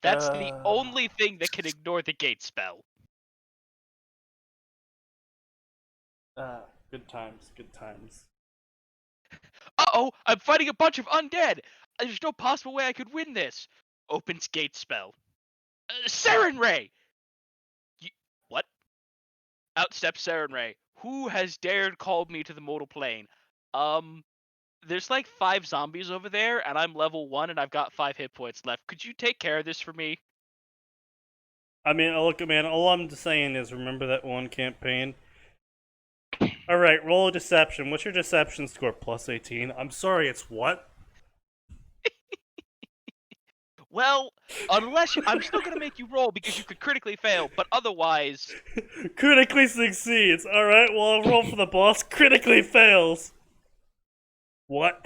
That's the only thing that can ignore the gate spell. Good times, good times. Uh-oh, I'm fighting a bunch of undead! There's no possible way I could win this! Opens gate spell. Saren Ray! What? Outsteps Saren Ray. Who has dared call me to the mortal plane? There's like 5 zombies over there, and I'm level 1, and I've got 5 hit points left. Could you take care of this for me? I mean, look, man, all I'm just saying is remember that one campaign? Alright, roll a deception. What's your deception score? +18. I'm sorry, it's what? Well, unless I'm still gonna make you roll because you could critically fail, but otherwise, Critically succeeds. Alright, well, I'll roll for the boss. Critically fails. What?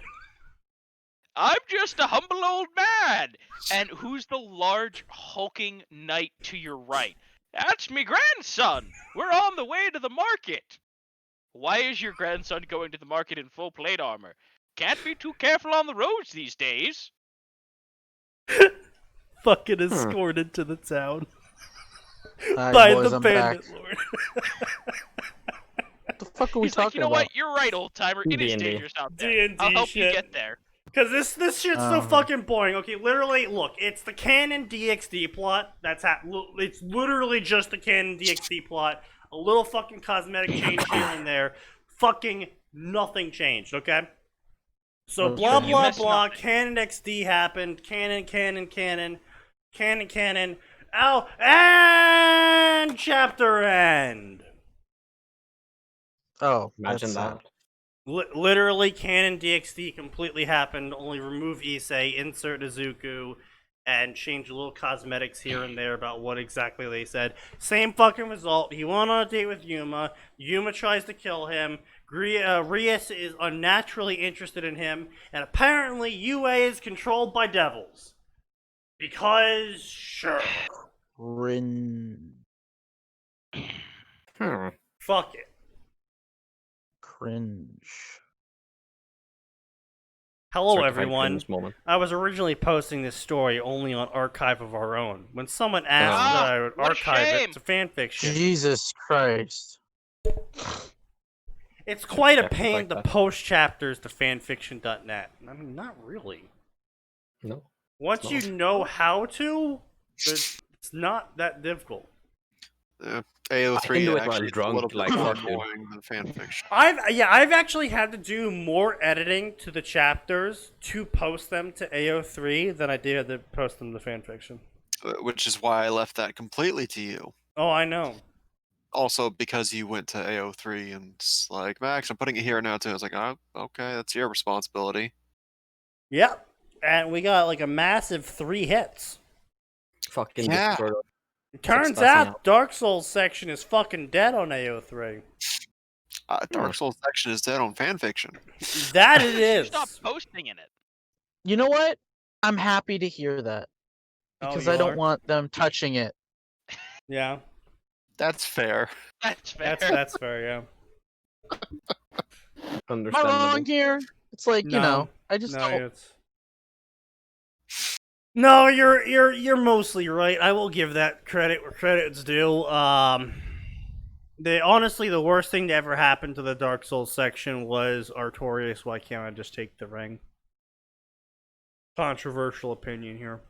I'm just a humble old man. And who's the large hulking knight to your right? That's me grandson. We're on the way to the market. Why is your grandson going to the market in full plate armor? Can't be too careful on the roads these days. Fucking escorted to the town. Alright, By boys, the I'm back. bandit lord. What the fuck are we He's like, talking you know about? what? You're right, old timer. It is D&D. dangerous out there. D&D I'll help you shit. get there. Cause this shit's so fucking boring. Okay, literally, look, it's the canon DxD plot. It's literally just the canon DxD plot. A little fucking cosmetic change here and there. Fucking nothing changed. Okay. So Okay. blah You blah missed blah. nothing. Canon XD happened. Canon. Oh, and chapter end. Oh, Imagine that's, that. Literally, canon DxD completely happened. Only remove Issei, insert Izuku, and change a little cosmetics here and there about what exactly they said. Same fucking result. He went on a date with Yuma. Yuma tries to kill him. Rias is unnaturally interested in him, and apparently UA is controlled by devils. Because sure, Cringe. fuck it. Cringe. Hello, Certified everyone. cringe moment. I was originally posting this story only on Archive of Our Own. When someone asked that I would what a archive shame. it to fanfiction, Jesus Christ. it's quite a Chapters pain like to that. post chapters to fanfiction.net. I mean, not really. No. Once It's you not. know how to, it's not that difficult. AO3 I can do it while actually is a drunk, little bit like, more fuck, dude. annoying than fanfiction. I've actually had to do more editing to the chapters to post them to AO3 than I did to post them to fanfiction. Which is why I left that completely to you. Oh, I know. Also, because you went to AO3 and it's like, Max, I'm putting it here now too. I was like, oh, okay, that's your responsibility. Yep. And we got like a massive 3 hits. Fucking Yeah. Discord. It turns Successing out out. Dark Souls section is fucking dead on AO3. Dark Souls section is dead on fanfiction. That it You is. stop posting in it. You know what? I'm happy to hear that. Oh, Because you I don't are? want them touching it. Yeah, That's fair. That's fair. that's fair. Yeah. Am I Understandable. wrong here? It's like, you No. know, I just No, don't. it's. No, you're mostly right. I will give that credit where credit's due. Honestly, the worst thing to ever happen to the Dark Souls section was Artorias. Why can't I just take the ring? Controversial opinion here.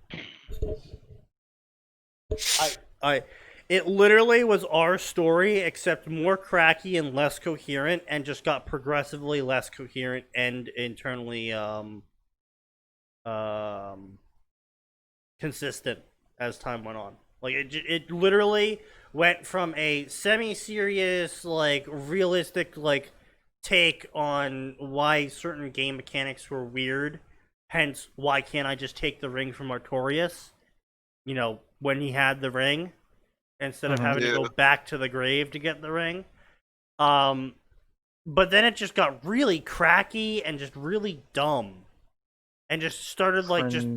It literally was our story, except more cracky and less coherent, and just got progressively less coherent and internally consistent as time went on. Like it literally went from a semi-serious, like realistic, like take on why certain game mechanics were weird. Hence, why can't I just take the ring from Artorias? You know, when he had the ring, instead of having to go back to the grave to get the ring. But then it just got really cracky and just really dumb. And just started like just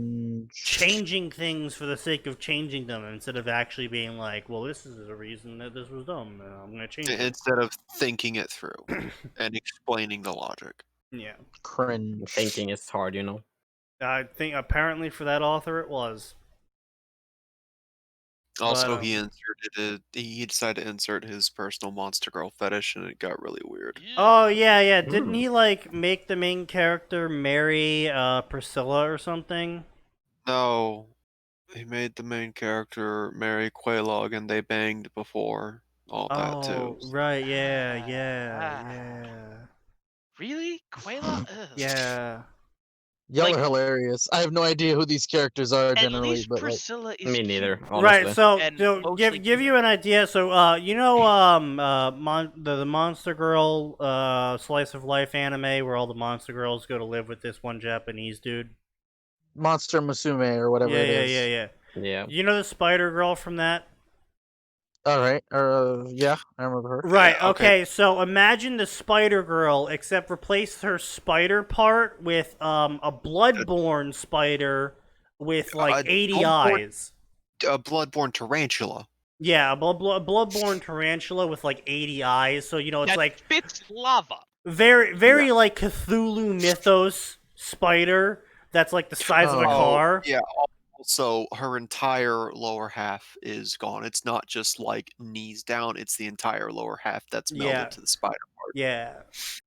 changing things for the sake of changing them instead of actually being like, well, this is a reason that this was dumb, and I'm gonna change it. Instead of thinking it through and explaining the logic. Yeah, Cringe. Thinking is hard, you know. I think apparently for that author it was. Also, But, he decided to insert his personal monster girl fetish, and it got really weird. Oh yeah. Didn't he like make the main character marry Priscilla or something? No, he made the main character marry Quelaag, and they banged before all that too. Right, yeah. Really? Quayla? Ugh. Yeah. Y'all Like- are hilarious. I have no idea who these characters are At generally, least but like, Priscilla is Me neither. cute. Honestly. Right, so And to mostly give you an idea, so you know the Monster Girl slice of life anime where all the Monster Girls go to live with this one Japanese dude. Monster Musume or whatever it is. Yeah. Yeah. You know the Spider Girl from that? All right. Yeah, I remember her. Right, Yeah, okay, so imagine the Spider Girl, except replace her spider part with a bloodborne spider with like 80 bloodborne- eyes. A bloodborne tarantula. Yeah, a bloodborne tarantula with like 80 eyes, so you know it's that like spits lava. very like Cthulhu mythos spider that's like the size of a Oh. car. Yeah. Also, her entire lower half is gone. It's not just like knees down; it's the entire lower half that's melded Yeah. to the spider part. Yeah.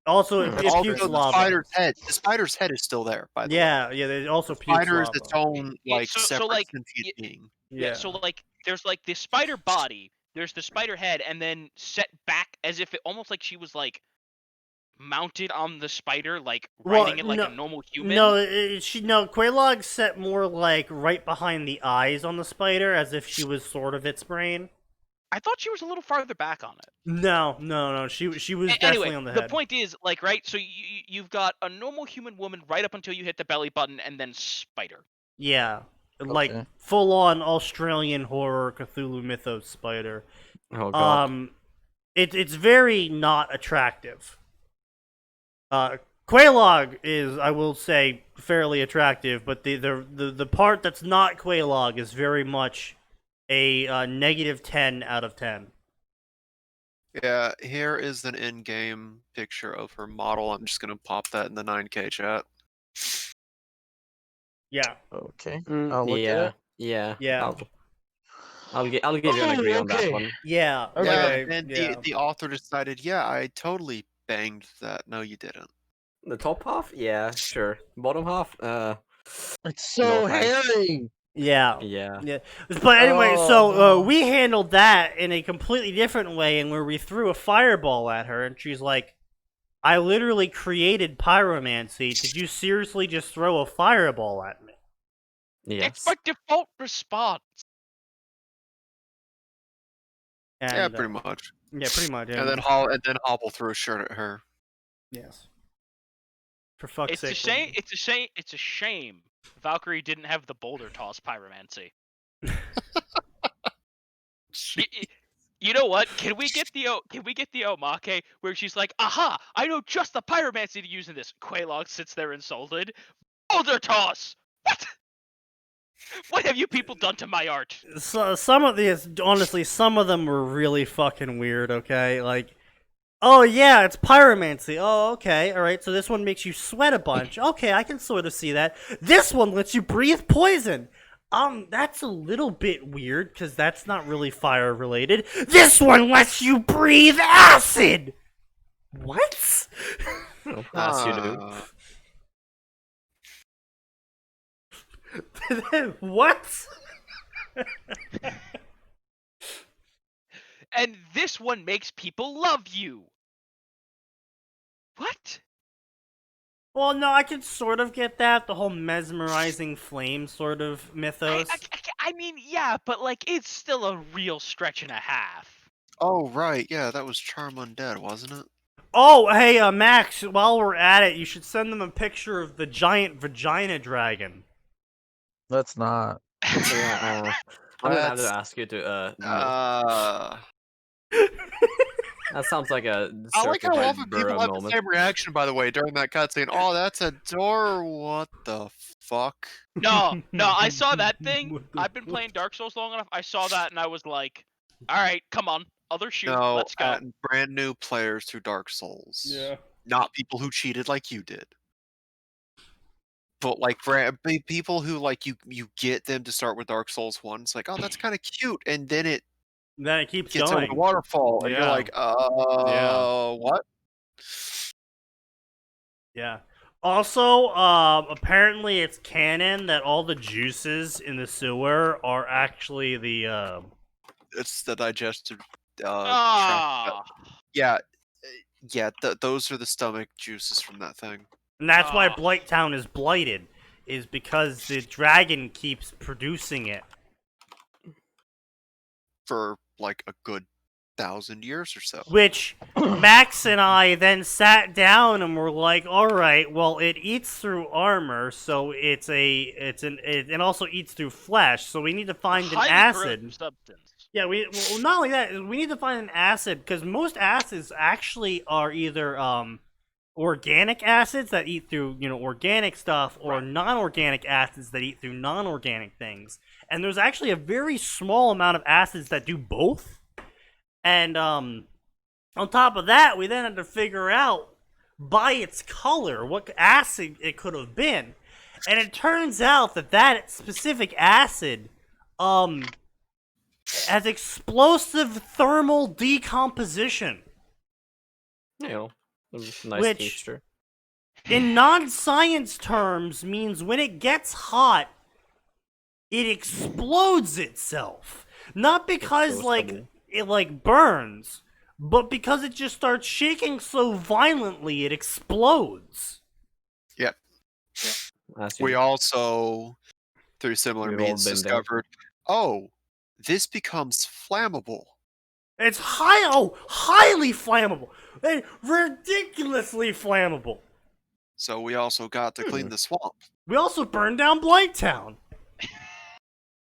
Also, it That's pukes Also, lava. the spider's head is still there. By the way, Yeah, it also the pukes spider is lava. its own Yeah, like so, separate like, sentient being. Yeah. So like, there's like the spider body, there's the spider head, and then set back as if it almost like she was like mounted on the spider, like Well, riding it like no- a normal human. No, Quelaag set more like right behind the eyes on the spider, as if she was sort of its brain. I thought she was a little farther back on it. No, she was definitely Anyway, on the the head. point is, like, right? So you've got a normal human woman right up until you hit the belly button, and then spider. Yeah, like Okay. full on Australian horror Cthulhu mythos spider. Oh god. It's very not attractive. Quelaag is, I will say, fairly attractive, but the part that's not Quelaag is very much a -10 out of 10. Yeah, here is an in-game picture of her model. I'm just gonna pop that in the 9K chat. Yeah, Okay. I'll look at it. Yeah. Yeah. I'll give you an agree on that okay. one. yeah, Okay. Yeah, and the author decided, yeah, I totally banged that. No, you didn't. The top half? Yeah, sure. Bottom half? It's so No, thanks. hairy. Yeah. Yeah. But anyway, Oh, so no. we handled that in a completely different way, and where we threw a fireball at her, and she's like, "I literally created pyromancy. Did you seriously just throw a fireball at me?" Yes. It's my default response. And, Yeah, pretty much. Yeah, pretty much. And then Hobble threw a shirt at her. yes. For fuck's It's sake. a shame. It's a shame. Valkyrie didn't have the boulder toss pyromancy. You know what? Can we get the Omake where she's like, "Aha! I know just the pyromancy to use in this." Quelaag sits there insulted. Boulder toss. What? What have you people done to my art? So, some of these, honestly, some of them were really fucking weird, okay? Like, oh yeah, it's pyromancy. Oh, okay, alright, so this one makes you sweat a bunch. Okay, I can sort of see that. This one lets you breathe poison. That's a little bit weird, because that's not really fire-related. This one lets you breathe acid! What? As you do. What? And this one makes people love you. What? Well, no, I could sort of get that, the whole mesmerizing flame sort of mythos. I mean, yeah, but like, it's still a real stretch and a half. Oh, right. Yeah, that was Charm Undead, wasn't it? Oh, hey, Max, while we're at it, you should send them a picture of the giant vagina dragon. Let's not. Yeah, I'm gonna have to That's- ask you to that sounds like a I like how certified often people Burrow have the moment. same reaction, by the way, during that cutscene. Oh, that's a door. What the fuck? No, I saw that thing. What the I've been playing Dark Souls long enough. I saw that and I was like, all right, come on, other shoe, No, let's go. brand new players to Dark Souls. Yeah. Not people who cheated like you did. But like people who like you get them to start with Dark Souls 1. It's like, oh, that's kind of cute, and then it Then it keeps gets over going. the waterfall, and you're Yeah. like, what? Yeah. Also, apparently it's canon that all the juices in the sewer are actually the, It's the digestive. Ah, Yeah, those are the stomach juices from that thing. and that's why Ah. Blighttown is blighted, is because the dragon keeps producing it. For like a good 1,000 years or so. Which Max and I then sat down and were like, all right, well, it eats through armor, so it also eats through flesh, so we need to find an Highly acid. corrosive substance. Yeah, well, not only that, we need to find an acid, because most acids actually are either organic acids that eat through, organic stuff, or non-organic acids that eat through non-organic things. And there's actually a very small amount of acids that do both. And on top of that, we then had to figure out by its color what acid it could have been. And it turns out that specific acid has explosive thermal decomposition. Nice Which- texture. In non-science terms, means when it gets hot, it explodes itself. Not because it burns, but because it just starts shaking so violently it explodes. Yep. As you- We also, through similar We've all means, been there. discovered, oh, this becomes flammable. It's highly flammable. And ridiculously flammable. So we also got to clean the swamp. We also burned down Blighttown. I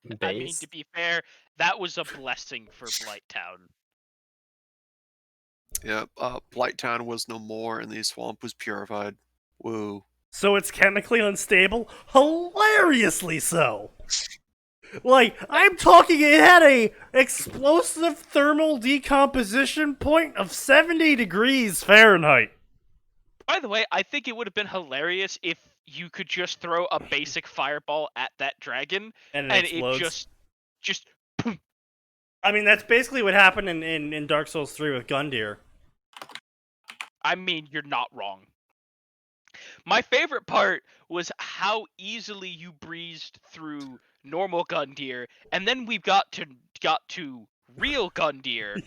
mean, Base. to be fair, that was a blessing for Blighttown. Yep, Blighttown was no more, and the swamp was purified. Woo. So it's chemically unstable? Hilariously so. Like, I'm talking, it had a explosive thermal decomposition point of 70 degrees Fahrenheit. By the way, I think it would have been hilarious if you could just throw a basic fireball at that dragon And and it it explodes. just I mean, that's basically what happened in Dark Souls 3 with Gundyr. I mean, you're not wrong. My favorite part was how easily you breezed through normal Gundyr, and then we got to real Gundyr,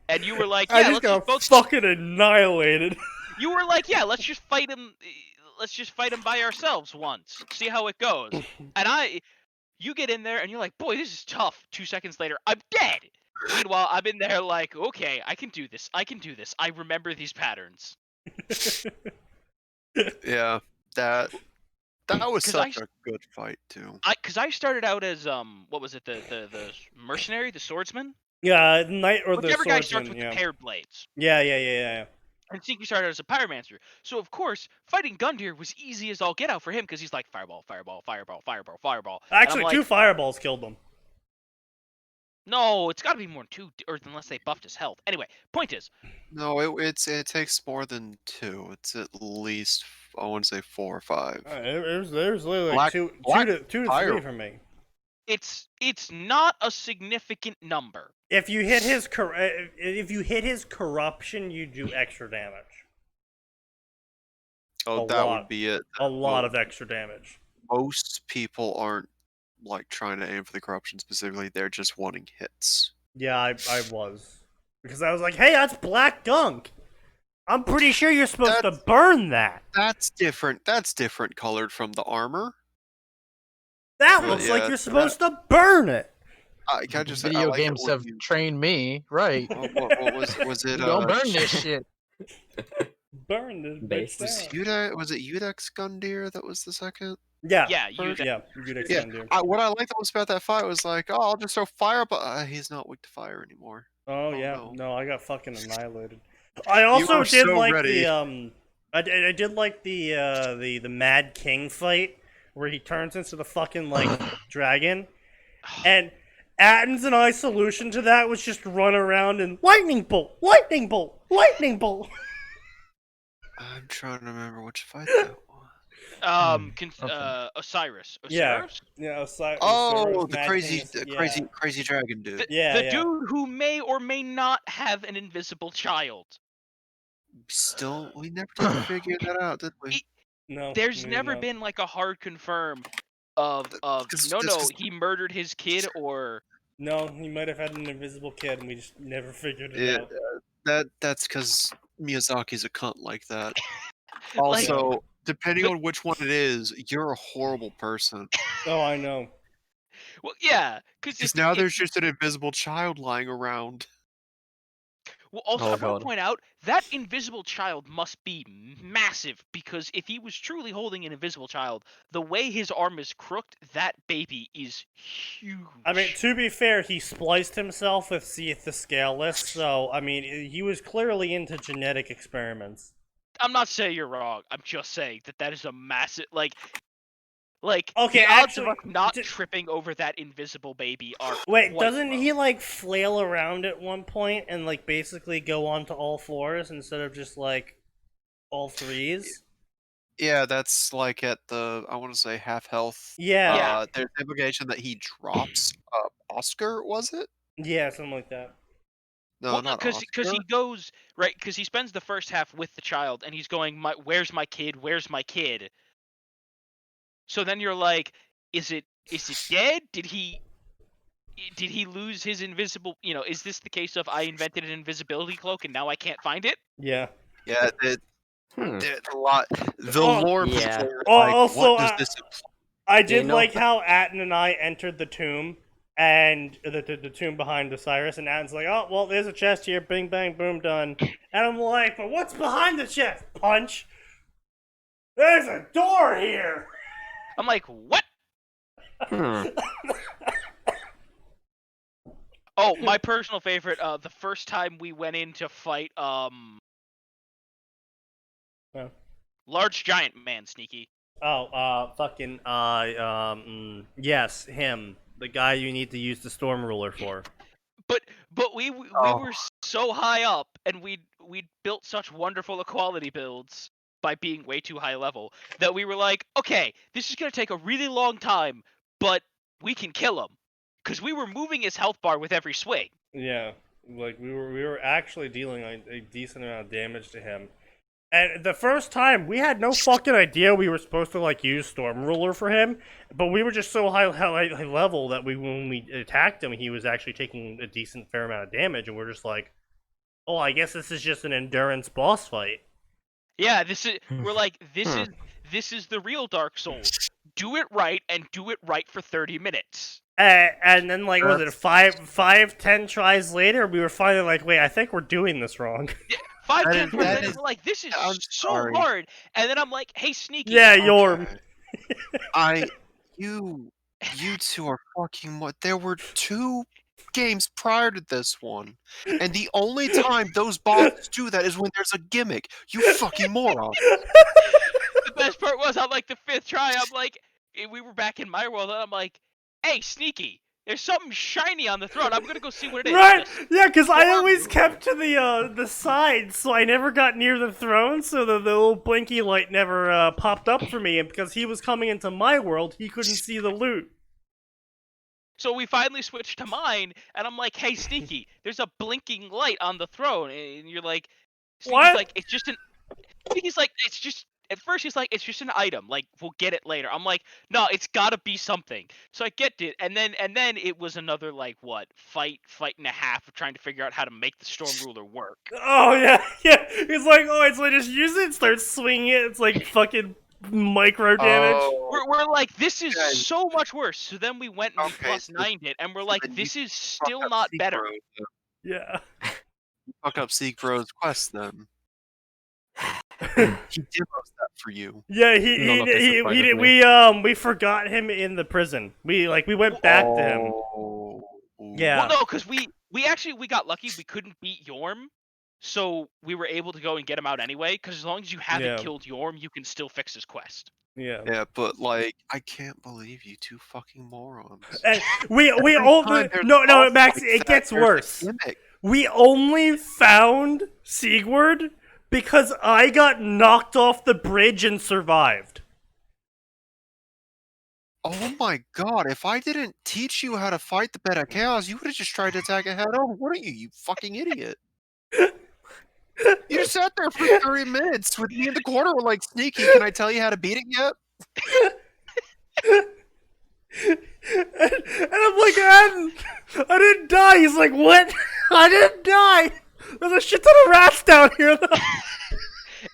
and you were like, I yeah, just let's got just both. fucking annihilated. You were like, yeah, let's just fight him. Let's just fight him by ourselves once. See how it goes. And you get in there and you're like, boy, this is tough. 2 seconds later, I'm dead. Meanwhile, I'm in there like, okay, I can do this. I remember these patterns. Yeah, that was 'Cause such a good fight too. Because I started out as what was it, the mercenary, the swordsman? Yeah, knight or the Whichever guy swordsman. starts with Yeah. the paired blades. Yeah. And Sneaky started out as a pyromancer. So of course, fighting Gundyr was easy as all get out for him because he's like fireball, fireball, fireball, fireball, fireball. And I'm Actually, like, 2 fireballs killed them. no, it's got to be more than 2, or unless they buffed his health. Anyway, point is, No, it takes more than 2. It's at least, I want to say 4 or 5. There's literally Black- two black to fire. 3 for me. it's not a significant number. If you hit his corruption, you do extra damage. Oh, A that lot. would be it. A lot of extra damage. Most people aren't like trying to aim for the corruption specifically. They're just wanting hits. Yeah, I was. Because I was like, hey, that's black gunk. I'm pretty sure you're supposed to burn that. That's different. That's different colored from the armor. That Well, looks yeah, like you're supposed to burn it. Can I just I Video like it games when have you- trained me, right? what was it? You don't burn this shit. Burn this Base. bitch down. Was it Udex Gundyr that was the second? Yeah, Yeah, you first- did. yeah, you did Yeah, extend it. what I liked most about that fight was like, oh, I'll just throw fire, but he's not weak to fire anymore. Oh Oh, yeah, no. no, I got fucking annihilated. I also were did so like ready. I did like the Mad King fight where he turns into the fucking like dragon, and Atin's and I's solution to that was just run around and lightning bolt, lightning bolt, lightning bolt. I'm trying to remember which fight that was. Osiris. Yeah. Osiris? Yeah, Oh, the Mad crazy, King's- the yeah. crazy dragon dude. The dude who may or may not have an invisible child. Still, we never did figure that out, did we? No, There's maybe never not. been like a hard confirm of Just- he murdered his kid or No, he might have had an invisible kid, and we just never figured it Yeah, out. that's because Miyazaki's a cunt like that. Like- Also, depending but- on which one it is, you're a horrible person. Oh, I know. well, yeah, Because now there's just an invisible child lying around. Well, also, Oh, I want God. to point out that invisible child must be massive, because if he was truly holding an invisible child, the way his arm is crooked, that baby is huge. I mean, to be fair, he spliced himself with the scaleless, so, I mean, he was clearly into genetic experiments. I'm not saying you're wrong. I'm just saying that is a massive, like Okay, the odds actually, of us not tripping over that invisible baby are wait, quite doesn't low. he, like, flail around at one point and, like, basically go onto all fours instead of just, like, all threes? Yeah, that's like at the, I want to say, half health. Yeah. Yeah. There's implication that he drops Oscar, was it? Yeah, something like that. No, Well, not because Oscar. he goes right, because he spends the first half with the child, and he's going, "Where's my kid? Where's my kid?" So then you're like, is it dead? Did he lose his invisible? Is this the case of I invented an invisibility cloak and now I can't find it? Yeah. Yeah, Hmm. there's a lot. The Oh, lore yeah. people are Oh, like, also, what does this imply? I You did know- like how Atin and I entered the tomb, and the tomb behind Osiris, and Atin's like, oh, well, there's a chest here, bing, bang, boom, done. And I'm like, but what's behind the chest? Punch. There's a door here! I'm like, what? Hmm. Oh, my personal favorite. The first time we went in to fight, large giant man, Sneaky. Oh, yes, him. The guy you need to use the storm ruler for. But we were so high up, and we built such wonderful equality builds by being way too high level that we were like, okay, this is gonna take a really long time, but we can kill him, because we were moving his health bar with every swing. Yeah, like we were actually dealing a decent amount of damage to him. And the first time, we had no fucking idea we were supposed to, like, use Storm Ruler for him, but we were just so high level that when we attacked him, he was actually taking a decent fair amount of damage, and we're just like, oh, I guess this is just an endurance boss fight. Yeah, we're like, this is the real Dark Souls. Do it right, and do it right for 30 minutes. And then, like, was it 10 tries later, we were finally like, wait, I think we're doing this wrong. Yeah, 5 That 10 is- tries that later, is- we're like, this is I'm so sorry. hard. And then I'm like, hey, Sneaky. Yeah, Yorm. You two are fucking what? There were 2 games prior to this one, and the only time those bosses do that is when there's a gimmick. You fucking moron. The best part was, on like the 5th try, I'm like, we were back in my world, and I'm like, hey, Sneaky, there's something shiny on the throne. I'm gonna go see what it is. Right? Just- Yeah, because I always kept to the side, so I never got near the throne, so the little blinky light never popped up for me, and because he was coming into my world, he couldn't see the loot. So we finally switched to mine, and I'm like, hey, Sneaky, there's a blinking light on the throne. And you're like, Sneaky's What? like, it's just an... Sneaky's like, it's just... At first he's like, it's just an item, like, we'll get it later. I'm like, no, it's gotta be something. So I get it, and then it was another, like, what, fight and a half of trying to figure out how to make the Storm Ruler work. Oh, yeah, yeah. He's like, oh, so I just use it, start swinging it, it's like fucking micro damage. Oh, We're like, this is guys. so much worse. So then we went and we Okay, plus so- 9'd it, and we're like, then you this is fuck still up not Seek better. Rose. Yeah. Fuck up Seek Rose quest then. He demos that for you. Yeah, None of this surprises we forgot him in the prison. We went back to him. Oh. Yeah. Well, no, because we got lucky. We couldn't beat Yorm, so we were able to go and get him out anyway. Because as long as you haven't Yeah. killed Yorm, you can still fix his quest. Yeah. Yeah, but like, I can't believe you 2 fucking morons. And we Every only time there's no boss Max, like it that, gets there's a worse. gimmick. We only found Sigurd because I got knocked off the bridge and survived. Oh my god, if I didn't teach you how to fight the Beta Chaos, you would have just tried to attack it head on, wouldn't you, you fucking idiot? You just sat there for 30 minutes with me in the corner, we're like, Sneaky, can I tell you how to beat it yet? And I'm like, I didn't die. He's like, what? I didn't die. There's a shit ton of rats down here, though.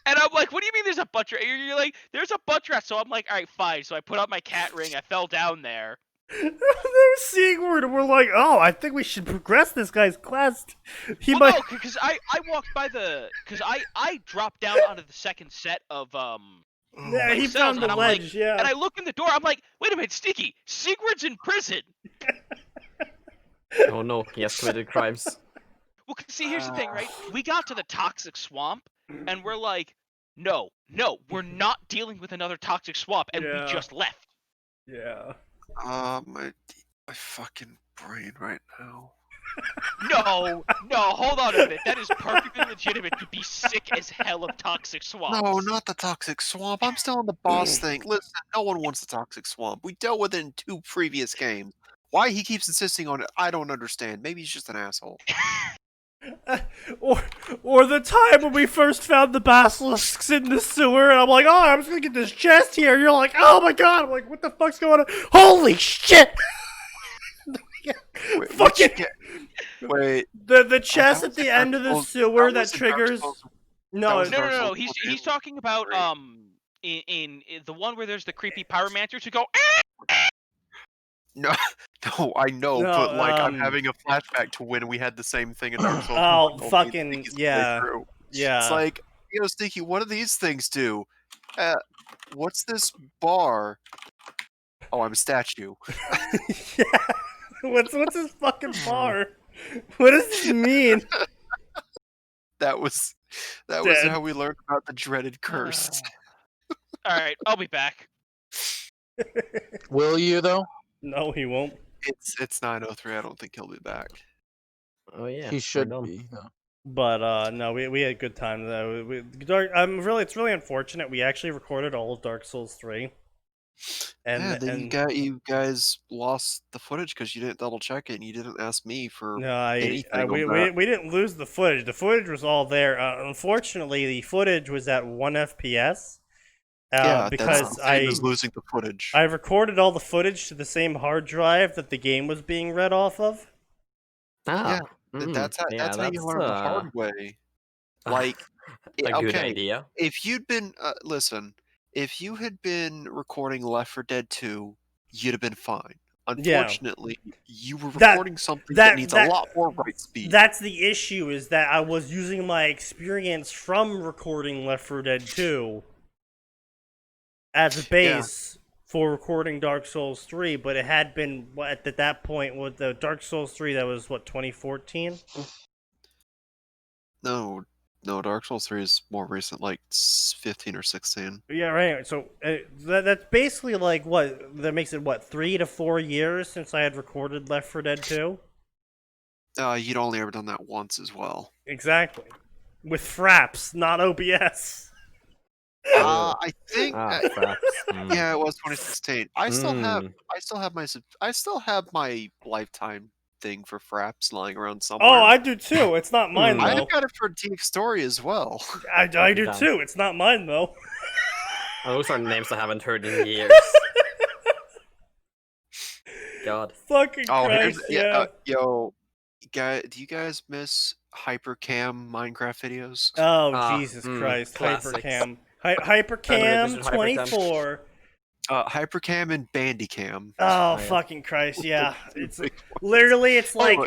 And I'm like, what do you mean there's a bunch of... You're like, there's a bunch of rats. So I'm like, all right, fine. So I put on my cat ring. I fell down there. They're seeing word and we're like, oh, I think we should progress this guy's quest. He Well, might. no, because I walked by because I dropped down onto the second set of Yeah, like he cells, found and the I'm like, ledge. Yeah. and I look in the door. I'm like, wait a minute, Sneaky, Sigurd's in prison. Oh no, he has committed crimes. Well, 'cause see, here's the thing, right? We got to the toxic swamp, and we're like, no, we're not dealing with another toxic swamp, and we Yeah. just left. Yeah. My fucking brain right now. No, hold on a minute. That is perfectly legitimate to be sick as hell of toxic swamps. No, not the toxic swamp. I'm still on the boss thing. Listen, no one wants the toxic swamp. We dealt with it in 2 previous games. Why he keeps insisting on it, I don't understand. Maybe he's just an asshole. Or the time when we first found the basilisks in the sewer, and I'm like, oh, I'm just gonna get this chest here. You're like, oh my god. I'm like, what the fuck's going on? Holy shit! Wait, Fucking wait. the chest that at was the in end of Dark the Souls- sewer that wasn't Dark triggers. Souls- No, that was No, Dark no, no. Souls He's 2. talking about Great. in the one where there's the creepy pyromancers who go. No, I know, No, but like I'm having a flashback to when we had the same thing in Dark Souls. Oh, 1, only fucking Sneaky's yeah. playthrough. Yeah. It's like, Sneaky, what do these things do? What's this bar? Oh, I'm a statue. Yeah. What's this fucking bar? What does this mean? That was Dead. how we learned about the dreaded curse. All right, I'll be back. Will you though? No, he won't. It's 9:03. I don't think he'll be back. Oh yeah, He we're should done. be. Though. But no, we had a good time though. It's really unfortunate. We actually recorded all of Dark Souls 3. And yeah, then and you guys lost the footage because you didn't double check it and you didn't ask me for no, anything. we didn't lose the footage. The footage was all there. Unfortunately, the footage was at 1 FPS. Yeah, because that's the same as losing the footage. I recorded all the footage to the same hard drive that the game was being read off of. Ah, That's how you learn the hard way. Like, a good okay, idea. if you'd been listen, if you had been recording Left 4 Dead 2, you'd have been fine. Unfortunately, you were recording something that needs a lot more write speed. That's the issue, is that I was using my experience from recording Left 4 Dead 2 as a base for recording Dark Souls 3, but it had been at that point with the Dark Souls 3 that was 2014. No, Dark Souls 3 is more recent, like 15 or 16. Yeah, right. So that's basically like that makes it 3 to 4 years since I had recorded Left 4 Dead 2. You'd only ever done that once as well. Exactly, with fraps, not OBS. I think. Perhaps. Yeah, it was 2016. I still have my lifetime thing for fraps lying around somewhere. Oh, I do too. It's not mine though. I've got it for DX Story as well. I do too. It's not mine though. Those are names I haven't heard in years. God. Fucking Christ, yeah. Yo, guy, do you guys miss Hypercam Minecraft videos? Oh, Jesus Christ. classics. Hypercam. Hypercam Hypercam. 24. Hypercam and Bandicam. Oh, fucking Christ, yeah. It's literally, it's like...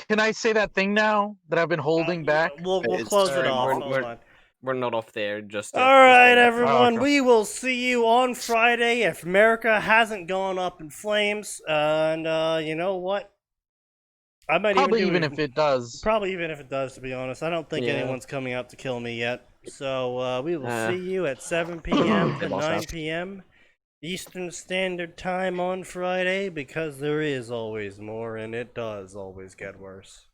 Can I say that thing now that I've been holding back? We'll close it off. Hold on. We're not off there just yet. Alright, everyone. okay. We will see you on Friday if America hasn't gone up in flames. And you know what? I might Probably even if it does. Probably even if it does, to be honest. I don't think anyone's coming out to kill me yet. So we will see you at 7 p.m. to 9 p.m. Eastern Standard Time on Friday, because there is always more, and it does always get worse.